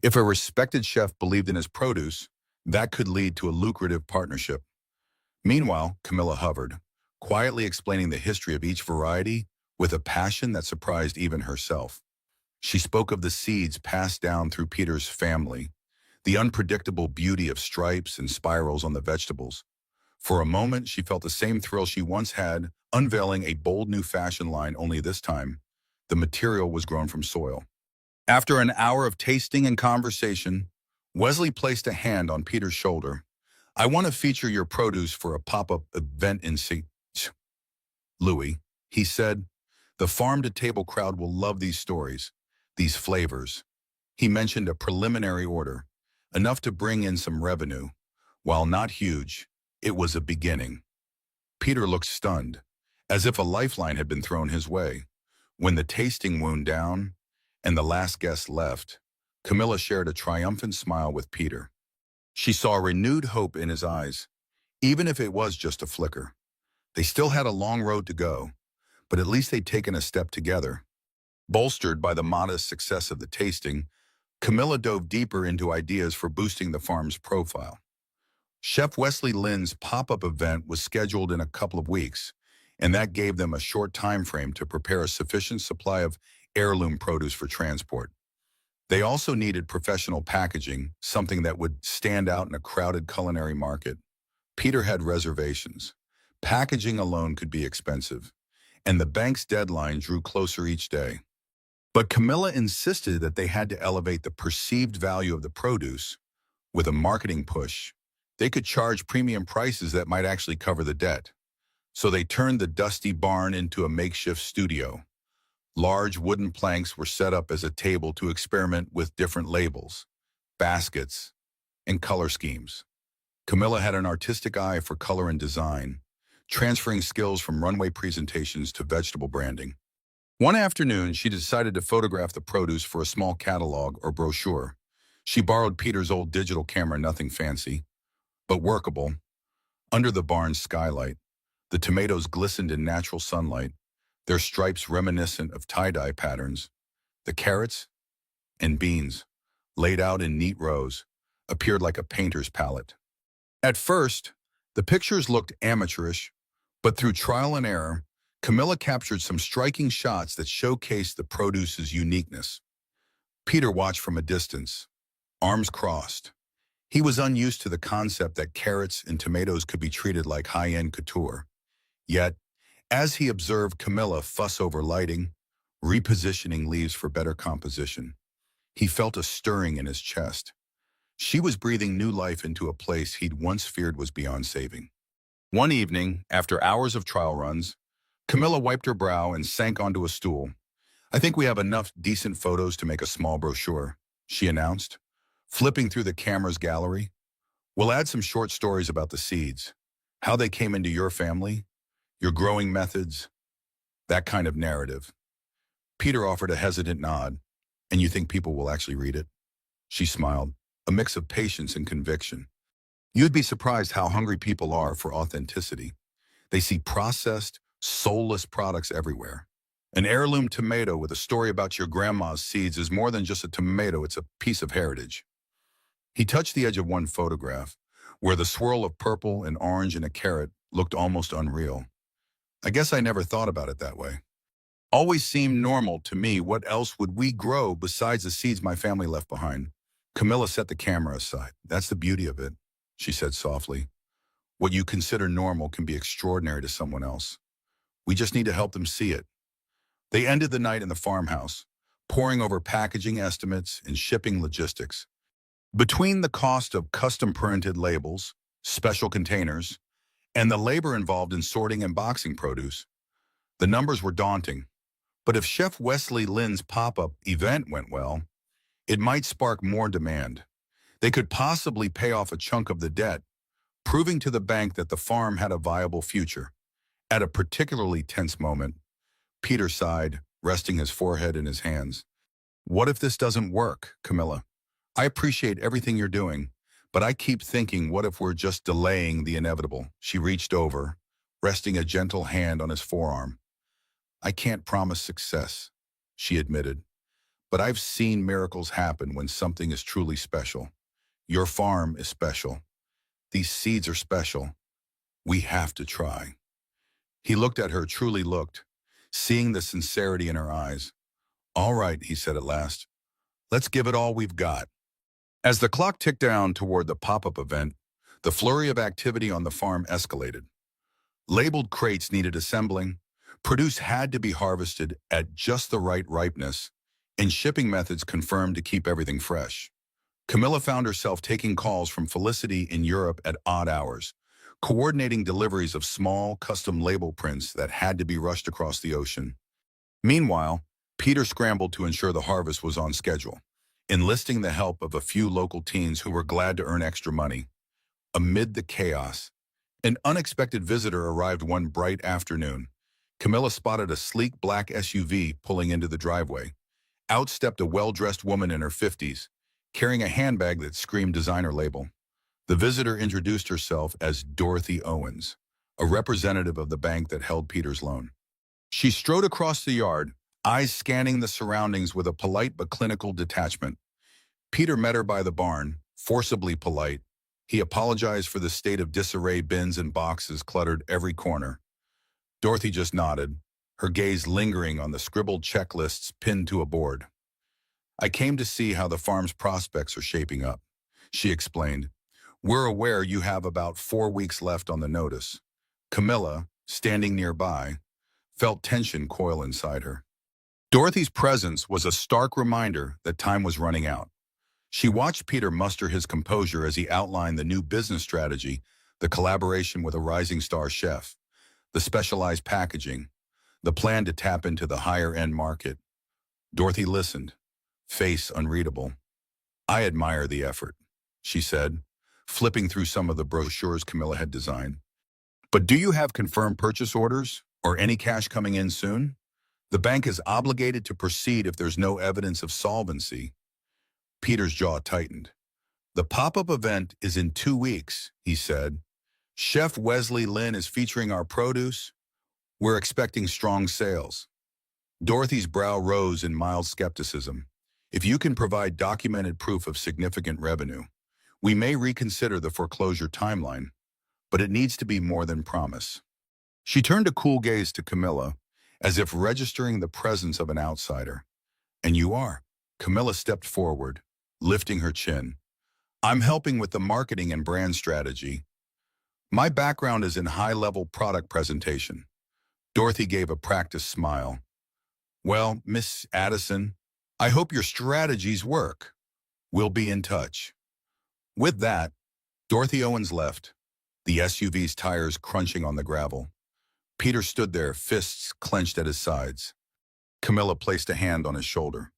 If a respected chef believed in his produce, that could lead to a lucrative partnership. Meanwhile, Camilla hovered, quietly explaining the history of each variety with a passion that surprised even herself. She spoke of the seeds passed down through Peter's family, the unpredictable beauty of stripes and spirals on the vegetables. For a moment, she felt the same thrill she once had, unveiling a bold new fashion line, only this time, the material was grown from soil. After an hour of tasting and conversation, Wesley placed a hand on Peter's shoulder. I want to feature your produce for a pop-up event in St. Louis, he said. The farm-to-table crowd will love these stories, these flavors. He mentioned a preliminary order, enough to bring in some revenue. While not huge, it was a beginning. Peter looked stunned, as if a lifeline had been thrown his way. When the tasting wound down and the last guest left, Camilla shared a triumphant smile with Peter. She saw renewed hope in his eyes, even if it was just a flicker. They still had a long road to go, but at least they'd taken a step together. Bolstered by the modest success of the tasting, Camilla dove deeper into ideas for boosting the farm's profile. Chef Wesley Lynn's pop-up event was scheduled in a couple of weeks, and that gave them a short time frame to prepare a sufficient supply of heirloom produce for transport. They also needed professional packaging, something that would stand out in a crowded culinary market. Peter had reservations. Packaging alone could be expensive, and the bank's deadline drew closer each day. But Camilla insisted that they had to elevate the perceived value of the produce with a marketing push. They could charge premium prices that might actually cover the debt. So they turned the dusty barn into a makeshift studio. Large wooden planks were set up as a table to experiment with different labels, baskets, and color schemes. Camilla had an artistic eye for color and design, transferring skills from runway presentations to vegetable branding. One afternoon, she decided to photograph the produce for a small catalog or brochure. She borrowed Peter's old digital camera, nothing fancy, but workable. Under the barn's skylight, the tomatoes glistened in natural sunlight, their stripes reminiscent of tie-dye patterns. The carrots and beans, laid out in neat rows, appeared like a painter's palette. At first, the pictures looked amateurish, but through trial and error, Camilla captured some striking shots that showcased the produce's uniqueness. Peter watched from a distance, arms crossed. He was unused to the concept that carrots and tomatoes could be treated like high-end couture. Yet, as he observed Camilla fuss over lighting, repositioning leaves for better composition, he felt a stirring in his chest. She was breathing new life into a place he'd once feared was beyond saving. One evening, after hours of trial runs, Camilla wiped her brow and sank onto a stool. I think we have enough decent photos to make a small brochure, she announced, flipping through the camera's gallery. We'll add some short stories about the seeds, how they came into your family, your growing methods, that kind of narrative. Peter offered a hesitant nod. And you think people will actually read it? She smiled, a mix of patience and conviction. You'd be surprised how hungry people are for authenticity. They see processed, soulless products everywhere. An heirloom tomato with a story about your grandma's seeds is more than just a tomato, it's a piece of heritage. He touched the edge of one photograph, where the swirl of purple and orange in a carrot looked almost unreal. I guess I never thought about it that way. Always seemed normal to me. What else would we grow besides the seeds my family left behind? Camilla set the camera aside. That's the beauty of it, she said softly. What you consider normal can be extraordinary to someone else. We just need to help them see it. They ended the night in the farmhouse, poring over packaging estimates and shipping logistics. Between the cost of custom-printed labels, special containers, and the labor involved in sorting and boxing produce, the numbers were daunting. But if Chef Wesley Lynn's pop-up event went well, it might spark more demand. They could possibly pay off a chunk of the debt, proving to the bank that the farm had a viable future. At a particularly tense moment, Peter sighed, resting his forehead in his hands. What if this doesn't work, Camilla? I appreciate everything you're doing, but I keep thinking, what if we're just delaying the inevitable? She reached over, resting a gentle hand on his forearm. I can't promise success, she admitted, but I've seen miracles happen when something is truly special. Your farm is special. These seeds are special. We have to try. He looked at her, truly looked, seeing the sincerity in her eyes. All right, he said at last. Let's give it all we've got. As the clock ticked down toward the pop-up event, the flurry of activity on the farm escalated. Labeled crates needed assembling, produce had to be harvested at just the right ripeness, and shipping methods confirmed to keep everything fresh. Camilla found herself taking calls from Felicity in Europe at odd hours, coordinating deliveries of small, custom label prints that had to be rushed across the ocean. Meanwhile, Peter scrambled to ensure the harvest was on schedule, enlisting the help of a few local teens who were glad to earn extra money. Amid the chaos, an unexpected visitor arrived one bright afternoon. Camilla spotted a sleek black SUV pulling into the driveway. Out stepped a well-dressed woman in her 50s, carrying a handbag that screamed designer label. The visitor introduced herself as Dorothy Owens, a representative of the bank that held Peter's loan. She strode across the yard, eyes scanning the surroundings with a polite but clinical detachment. Peter met her by the barn, forcibly polite. He apologized for the state of disarray. Bins and boxes cluttered every corner. Dorothy just nodded, her gaze lingering on the scribbled checklists pinned to a board. I came to see how the farm's prospects are shaping up, she explained. We're aware you have about 4 weeks left on the notice. Camilla, standing nearby, felt tension coil inside her. Dorothy's presence was a stark reminder that time was running out. She watched Peter muster his composure as he outlined the new business strategy, the collaboration with a rising star chef, the specialized packaging, the plan to tap into the higher-end market. Dorothy listened, face unreadable. I admire the effort, she said, flipping through some of the brochures Camilla had designed. But do you have confirmed purchase orders or any cash coming in soon? The bank is obligated to proceed if there's no evidence of solvency. Peter's jaw tightened. The pop-up event is in 2 weeks, he said. Chef Wesley Lynn is featuring our produce. We're expecting strong sales. Dorothy's brow rose in mild skepticism. If you can provide documented proof of significant revenue, we may reconsider the foreclosure timeline, but it needs to be more than promise. She turned a cool gaze to Camilla, as if registering the presence of an outsider. And you are. Camilla stepped forward, lifting her chin. I'm helping with the marketing and brand strategy. My background is in high-level product presentation. Dorothy gave a practiced smile. Well, Miss Addison, I hope your strategies work. We'll be in touch. With that, Dorothy Owens left, the SUV's tires crunching on the gravel. Peter stood there, fists clenched at his sides. Camilla placed a hand on his shoulder.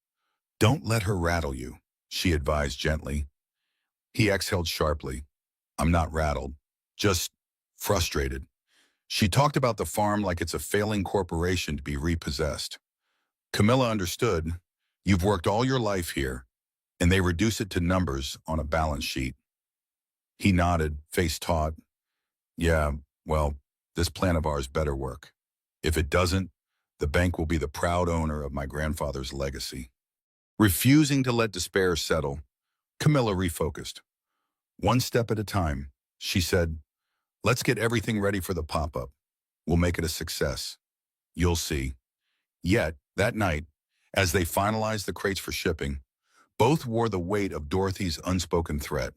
Don't let her rattle you, she advised gently. He exhaled sharply. I'm not rattled, just frustrated. She talked about the farm like it's a failing corporation to be repossessed. Camilla understood. You've worked all your life here, and they reduce it to numbers on a balance sheet. He nodded, face taut. Yeah, well, this plan of ours better work. If it doesn't, the bank will be the proud owner of my grandfather's legacy. Refusing to let despair settle, Camilla refocused. One step at a time, she said, let's get everything ready for the pop-up. We'll make it a success. You'll see. Yet, that night, as they finalized the crates for shipping, both wore the weight of Dorothy's unspoken threat.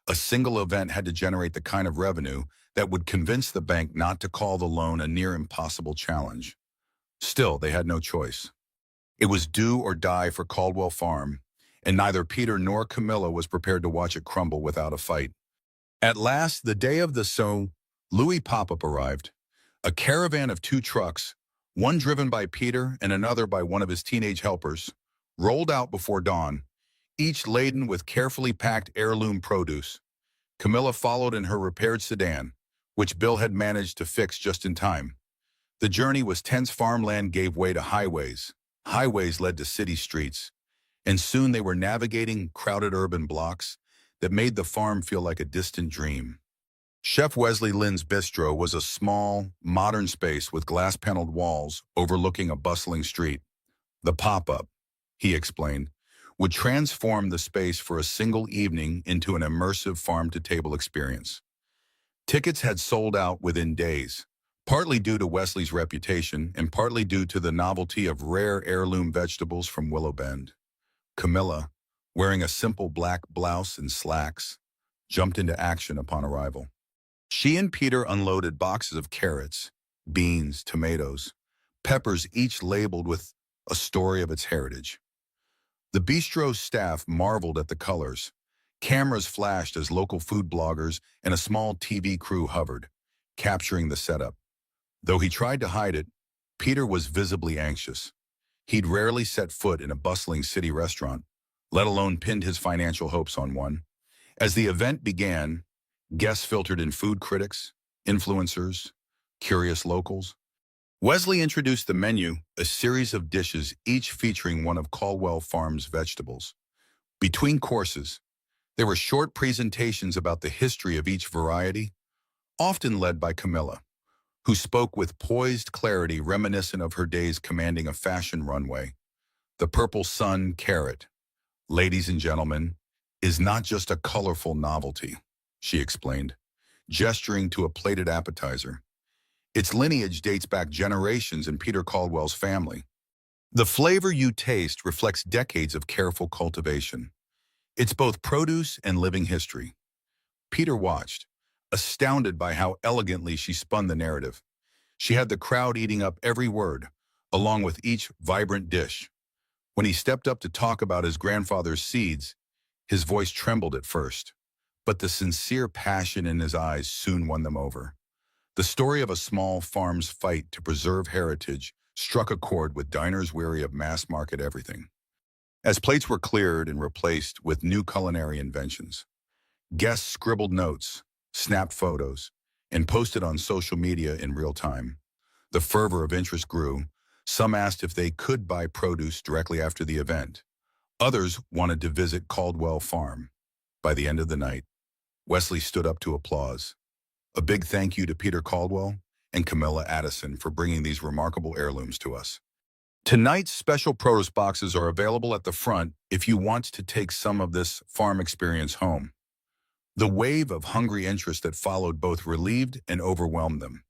A single event had to generate the kind of revenue that would convince the bank not to call the loan a near impossible challenge. Still, they had no choice. It was do or die for Caldwell Farm, and neither Peter nor Camilla was prepared to watch it crumble without a fight. At last, the day of the Louis pop-up arrived. A caravan of 2 trucks, one driven by Peter and another by one of his teenage helpers, rolled out before dawn, each laden with carefully packed heirloom produce. Camilla followed in her repaired sedan, which Bill had managed to fix just in time. The journey was tense. Farmland gave way to highways. Highways led to city streets, and soon they were navigating crowded urban blocks that made the farm feel like a distant dream. Chef Wesley Lynn's bistro was a small, modern space with glass-paneled walls overlooking a bustling street. The pop-up, he explained, would transform the space for a single evening into an immersive farm-to-table experience. Tickets had sold out within days, partly due to Wesley's reputation and partly due to the novelty of rare heirloom vegetables from Willow Bend. Camilla, wearing a simple black blouse and slacks, jumped into action upon arrival. She and Peter unloaded boxes of carrots, beans, tomatoes, peppers, each labeled with a story of its heritage. The bistro's staff marveled at the colors. Cameras flashed as local food bloggers and a small TV crew hovered, capturing the setup. Though he tried to hide it, Peter was visibly anxious. He'd rarely set foot in a bustling city restaurant, let alone pinned his financial hopes on one. As the event began, guests filtered in food critics, influencers, curious locals. Wesley introduced the menu, a series of dishes each featuring one of Caldwell Farms' vegetables. Between courses, there were short presentations about the history of each variety, often led by Camilla, who spoke with poised clarity reminiscent of her days commanding a fashion runway. The purple sun carrot, ladies and gentlemen, is not just a colorful novelty, she explained, gesturing to a plated appetizer. Its lineage dates back generations in Peter Caldwell's family. The flavor you taste reflects decades of careful cultivation. It's both produce and living history. Peter watched, astounded by how elegantly she spun the narrative. She had the crowd eating up every word, along with each vibrant dish. When he stepped up to talk about his grandfather's seeds, his voice trembled at first, but the sincere passion in his eyes soon won them over. The story of a small farm's fight to preserve heritage struck a chord with diners weary of mass-market everything. As plates were cleared and replaced with new culinary inventions, guests scribbled notes, snapped photos, and posted on social media in real time. The fervor of interest grew. Some asked if they could buy produce directly after the event. Others wanted to visit Caldwell Farm. By the end of the night, Wesley stood up to applause. A big thank you to Peter Caldwell and Camilla Addison for bringing these remarkable heirlooms to us. Tonight's special produce boxes are available at the front if you want to take some of this farm experience home. The wave of hungry interest that followed both relieved and overwhelmed them.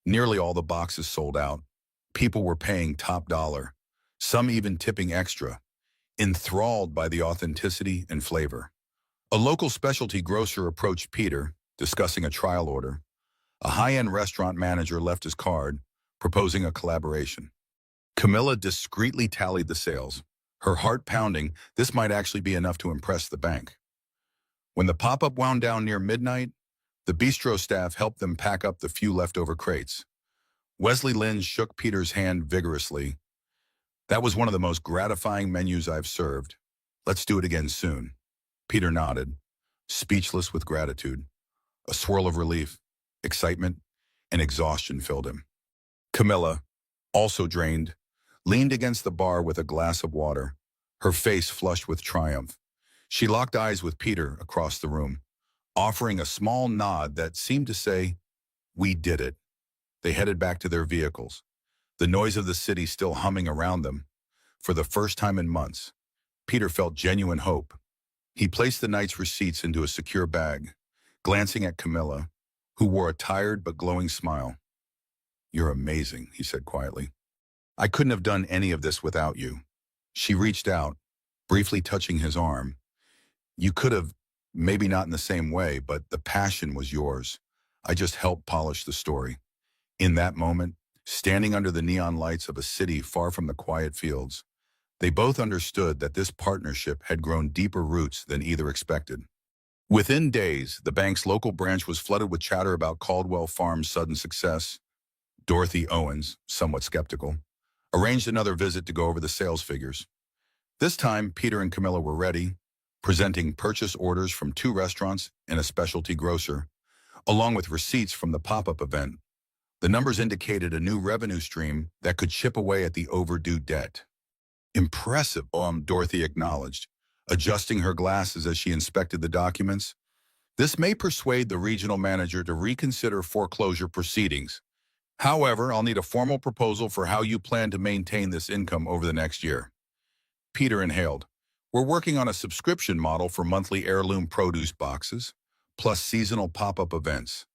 Nearly all the boxes sold out. People were paying top dollar, some even tipping extra, enthralled by the authenticity and flavor. A local specialty grocer approached Peter, discussing a trial order. A high-end restaurant manager left his card, proposing a collaboration. Camilla discreetly tallied the sales, her heart pounding. This might actually be enough to impress the bank. When the pop-up wound down near midnight, the bistro staff helped them pack up the few leftover crates. Wesley Lynn shook Peter's hand vigorously. That was one of the most gratifying menus I've served. Let's do it again soon. Peter nodded, speechless with gratitude. A swirl of relief, excitement, and exhaustion filled him. Camilla, also drained, leaned against the bar with a glass of water, her face flushed with triumph. She locked eyes with Peter across the room, offering a small nod that seemed to say, "We did it." They headed back to their vehicles, the noise of the city still humming around them. For the first time in months, Peter felt genuine hope. He placed the night's receipts into a secure bag, glancing at Camilla, who wore a tired but glowing smile. "You're amazing," he said quietly. "I couldn't have done any of this without you." She reached out, briefly touching his arm. "You could have, maybe not in the same way, but the passion was yours. I just helped polish the story." In that moment, standing under the neon lights of a city far from the quiet fields, they both understood that this partnership had grown deeper roots than either expected. Within days, the bank's local branch was flooded with chatter about Caldwell Farms' sudden success. Dorothy Owens, somewhat skeptical, arranged another visit to go over the sales figures. This time, Peter and Camilla were ready, presenting purchase orders from 2 restaurants and a specialty grocer, along with receipts from the pop-up event. The numbers indicated a new revenue stream that could chip away at the overdue debt. "Impressive," Dorothy acknowledged, adjusting her glasses as she inspected the documents. "This may persuade the regional manager to reconsider foreclosure proceedings. However, I'll need a formal proposal for how you plan to maintain this income over the next year." Peter inhaled. We're working on a subscription model for monthly heirloom produce boxes, plus seasonal pop-up events.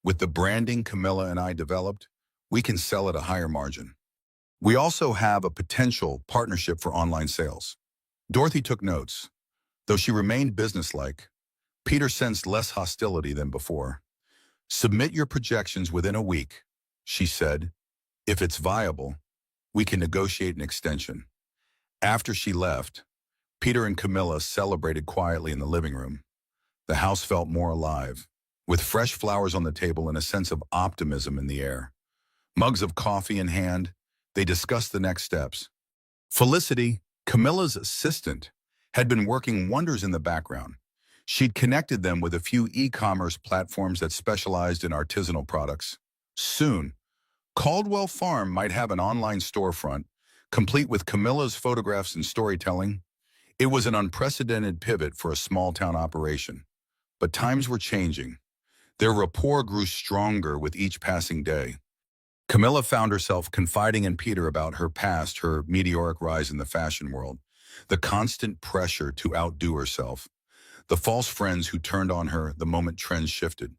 With the branding Camilla and I developed, we can sell at a higher margin. We also have a potential partnership for online sales. Dorothy took notes. Though she remained businesslike, Peter sensed less hostility than before. Submit your projections within a week, she said. If it's viable, we can negotiate an extension. After she left, Peter and Camilla celebrated quietly in the living room. The house felt more alive, with fresh flowers on the table and a sense of optimism in the air. Mugs of coffee in hand, they discussed the next steps. Felicity, Camilla's assistant, had been working wonders in the background. She'd connected them with a few e-commerce platforms that specialized in artisanal products. Soon, Caldwell Farm might have an online storefront, complete with Camilla's photographs and storytelling. It was an unprecedented pivot for a small-town operation. But times were changing. Their rapport grew stronger with each passing day. Camilla found herself confiding in Peter about her past, her meteoric rise in the fashion world, the constant pressure to outdo herself, the false friends who turned on her the moment trends shifted.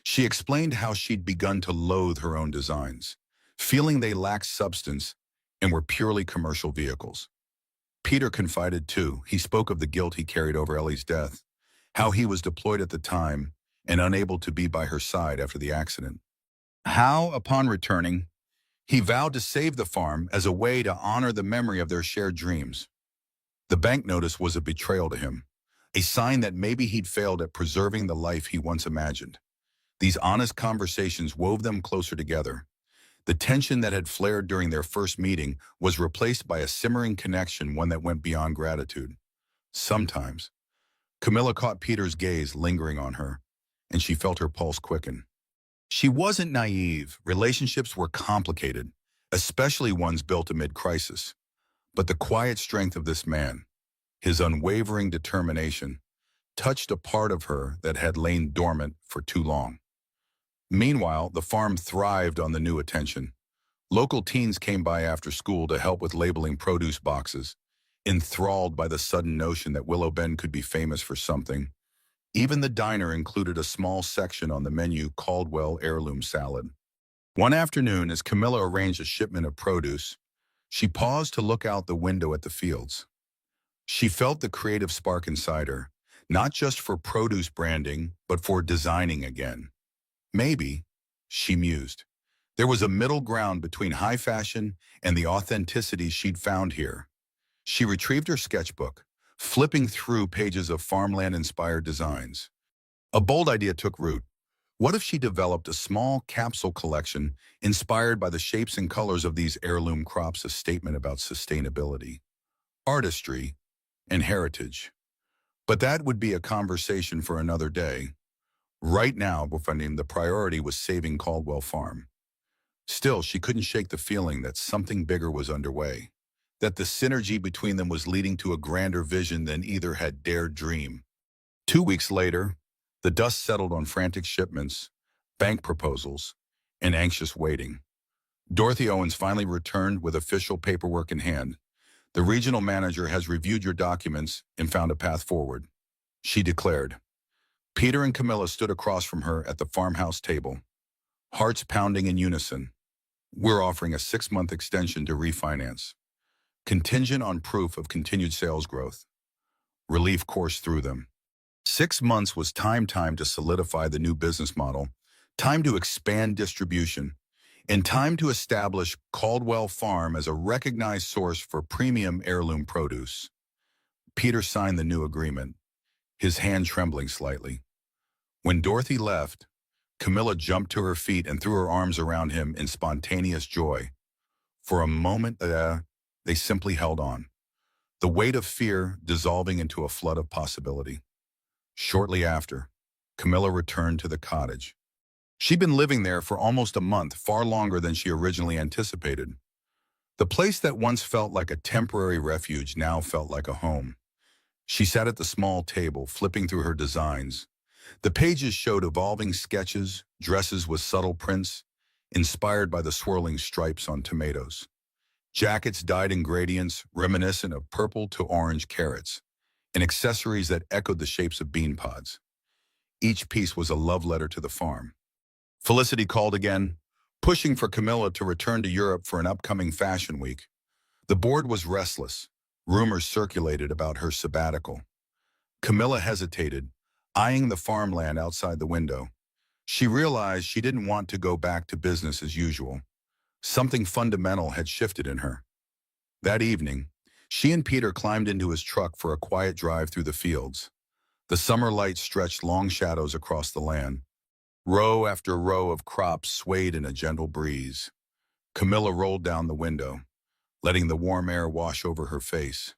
She explained how she'd begun to loathe her own designs, feeling they lacked substance and were purely commercial vehicles. Peter confided too. He spoke of the guilt he carried over Ellie's death, how he was deployed at the time and unable to be by her side after the accident. How, upon returning, he vowed to save the farm as a way to honor the memory of their shared dreams. The bank notice was a betrayal to him, a sign that maybe he'd failed at preserving the life he once imagined. These honest conversations wove them closer together. The tension that had flared during their first meeting was replaced by a simmering connection, one that went beyond gratitude. Sometimes, Camilla caught Peter's gaze lingering on her, and she felt her pulse quicken. She wasn't naive. Relationships were complicated, especially ones built amid crisis. But the quiet strength of this man, his unwavering determination, touched a part of her that had lain dormant for too long. Meanwhile, the farm thrived on the new attention. Local teens came by after school to help with labeling produce boxes, enthralled by the sudden notion that Willow Bend could be famous for something. Even the diner included a small section on the menu, Caldwell heirloom salad. One afternoon, as Camilla arranged a shipment of produce, she paused to look out the window at the fields. She felt the creative spark inside her, not just for produce branding, but for designing again. Maybe, she mused, there was a middle ground between high fashion and the authenticity she'd found here. She retrieved her sketchbook, flipping through pages of farmland-inspired designs. A bold idea took root. What if she developed a small capsule collection inspired by the shapes and colors of these heirloom crops, a statement about sustainability, artistry, and heritage? But that would be a conversation for another day. Right now, the priority was saving Caldwell Farm. Still, she couldn't shake the feeling that something bigger was underway, that the synergy between them was leading to a grander vision than either had dared dream. 2 weeks later, the dust settled on frantic shipments, bank proposals, and anxious waiting. Dorothy Owens finally returned with official paperwork in hand. The regional manager has reviewed your documents and found a path forward, she declared. Peter and Camilla stood across from her at the farmhouse table, hearts pounding in unison. We're offering a 6-month extension to refinance, contingent on proof of continued sales growth. Relief coursed through them. 6 months was time to solidify the new business model, time to expand distribution, and time to establish Caldwell Farm as a recognized source for premium heirloom produce. Peter signed the new agreement, his hand trembling slightly. When Dorothy left, Camilla jumped to her feet and threw her arms around him in spontaneous joy. For a moment, they simply held on, the weight of fear dissolving into a flood of possibility. Shortly after, Camilla returned to the cottage. She'd been living there for almost a month, far longer than she originally anticipated. The place that once felt like a temporary refuge now felt like a home. She sat at the small table, flipping through her designs. The pages showed evolving sketches, dresses with subtle prints, inspired by the swirling stripes on tomatoes. Jackets dyed in gradients reminiscent of purple to orange carrots, and accessories that echoed the shapes of bean pods. Each piece was a love letter to the farm. Felicity called again, pushing for Camilla to return to Europe for an upcoming fashion week. The board was restless. Rumors circulated about her sabbatical. Camilla hesitated, eyeing the farmland outside the window. She realized she didn't want to go back to business as usual. Something fundamental had shifted in her. That evening, she and Peter climbed into his truck for a quiet drive through the fields. The summer light stretched long shadows across the land. Row after row of crops swayed in a gentle breeze. Camilla rolled down the window, letting the warm air wash over her face.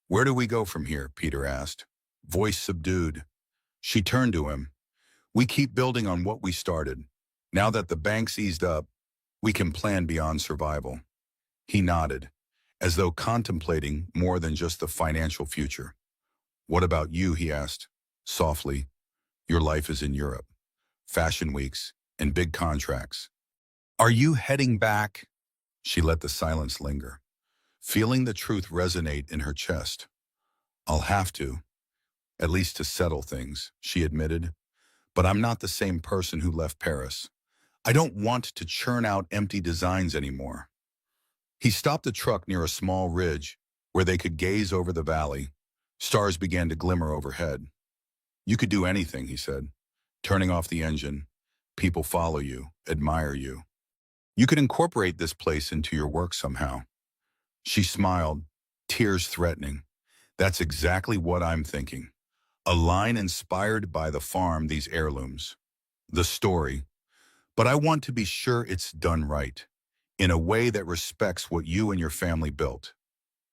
"Where do we go from here?" Peter asked, voice subdued. She turned to him. "We keep building on what we started. Now that the bank's eased up, we can plan beyond survival." He nodded, as though contemplating more than just the financial future. "What about you?" he asked, softly. "Your life is in Europe, fashion weeks, and big contracts. Are you heading back?" She let the silence linger, feeling the truth resonate in her chest. "I'll have to, at least to settle things," she admitted. "But I'm not the same person who left Paris. I don't want to churn out empty designs anymore." He stopped the truck near a small ridge where they could gaze over the valley. Stars began to glimmer overhead. "You could do anything," he said, turning off the engine. "People follow you, admire you. You could incorporate this place into your work somehow." She smiled, tears threatening. "That's exactly what I'm thinking. A line inspired by the farm, these heirlooms. The story. But I want to be sure it's done right, in a way that respects what you and your family built."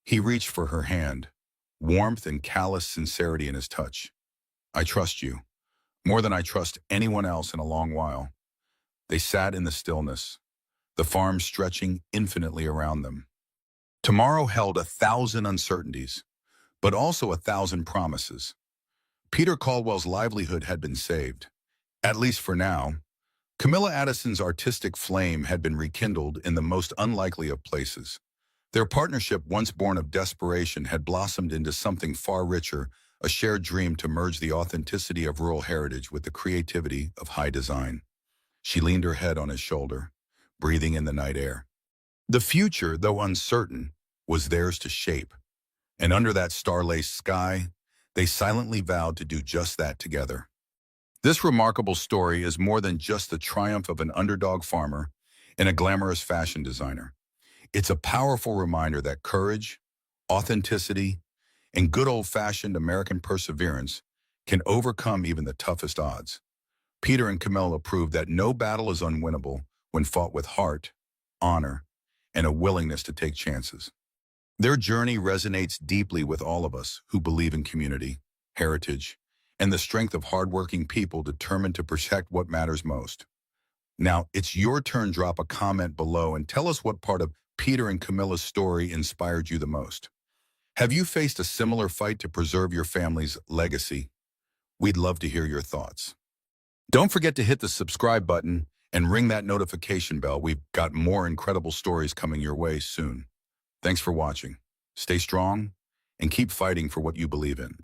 He reached for her hand, warmth and callous sincerity in his touch. "I trust you, more than I trust anyone else in a long while." They sat in the stillness, the farm stretching infinitely around them. Tomorrow held 1,000 uncertainties, but also 1,000 promises. Peter Caldwell's livelihood had been saved, at least for now. Camilla Addison's artistic flame had been rekindled in the most unlikely of places. Their partnership, once born of desperation, had blossomed into something far richer, a shared dream to merge the authenticity of rural heritage with the creativity of high design. She leaned her head on his shoulder, breathing in the night air. The future, though uncertain, was theirs to shape. And under that star-laced sky, they silently vowed to do just that together. This remarkable story is more than just the triumph of an underdog farmer and a glamorous fashion designer. It's a powerful reminder that courage, authenticity, and good old-fashioned American perseverance can overcome even the toughest odds. Peter and Camilla proved that no battle is unwinnable when fought with heart, honor, and a willingness to take chances. Their journey resonates deeply with all of us who believe in community, heritage, and the strength of hardworking people determined to protect what matters most. Now, it's your turn. Drop a comment below and tell us what part of Peter and Camilla's story inspired you the most. Have you faced a similar fight to preserve your family's legacy? We'd love to hear your thoughts. Don't forget to hit the subscribe button and ring that notification bell. We've got more incredible stories coming your way soon. Thanks for watching. Stay strong and keep fighting for what you believe in.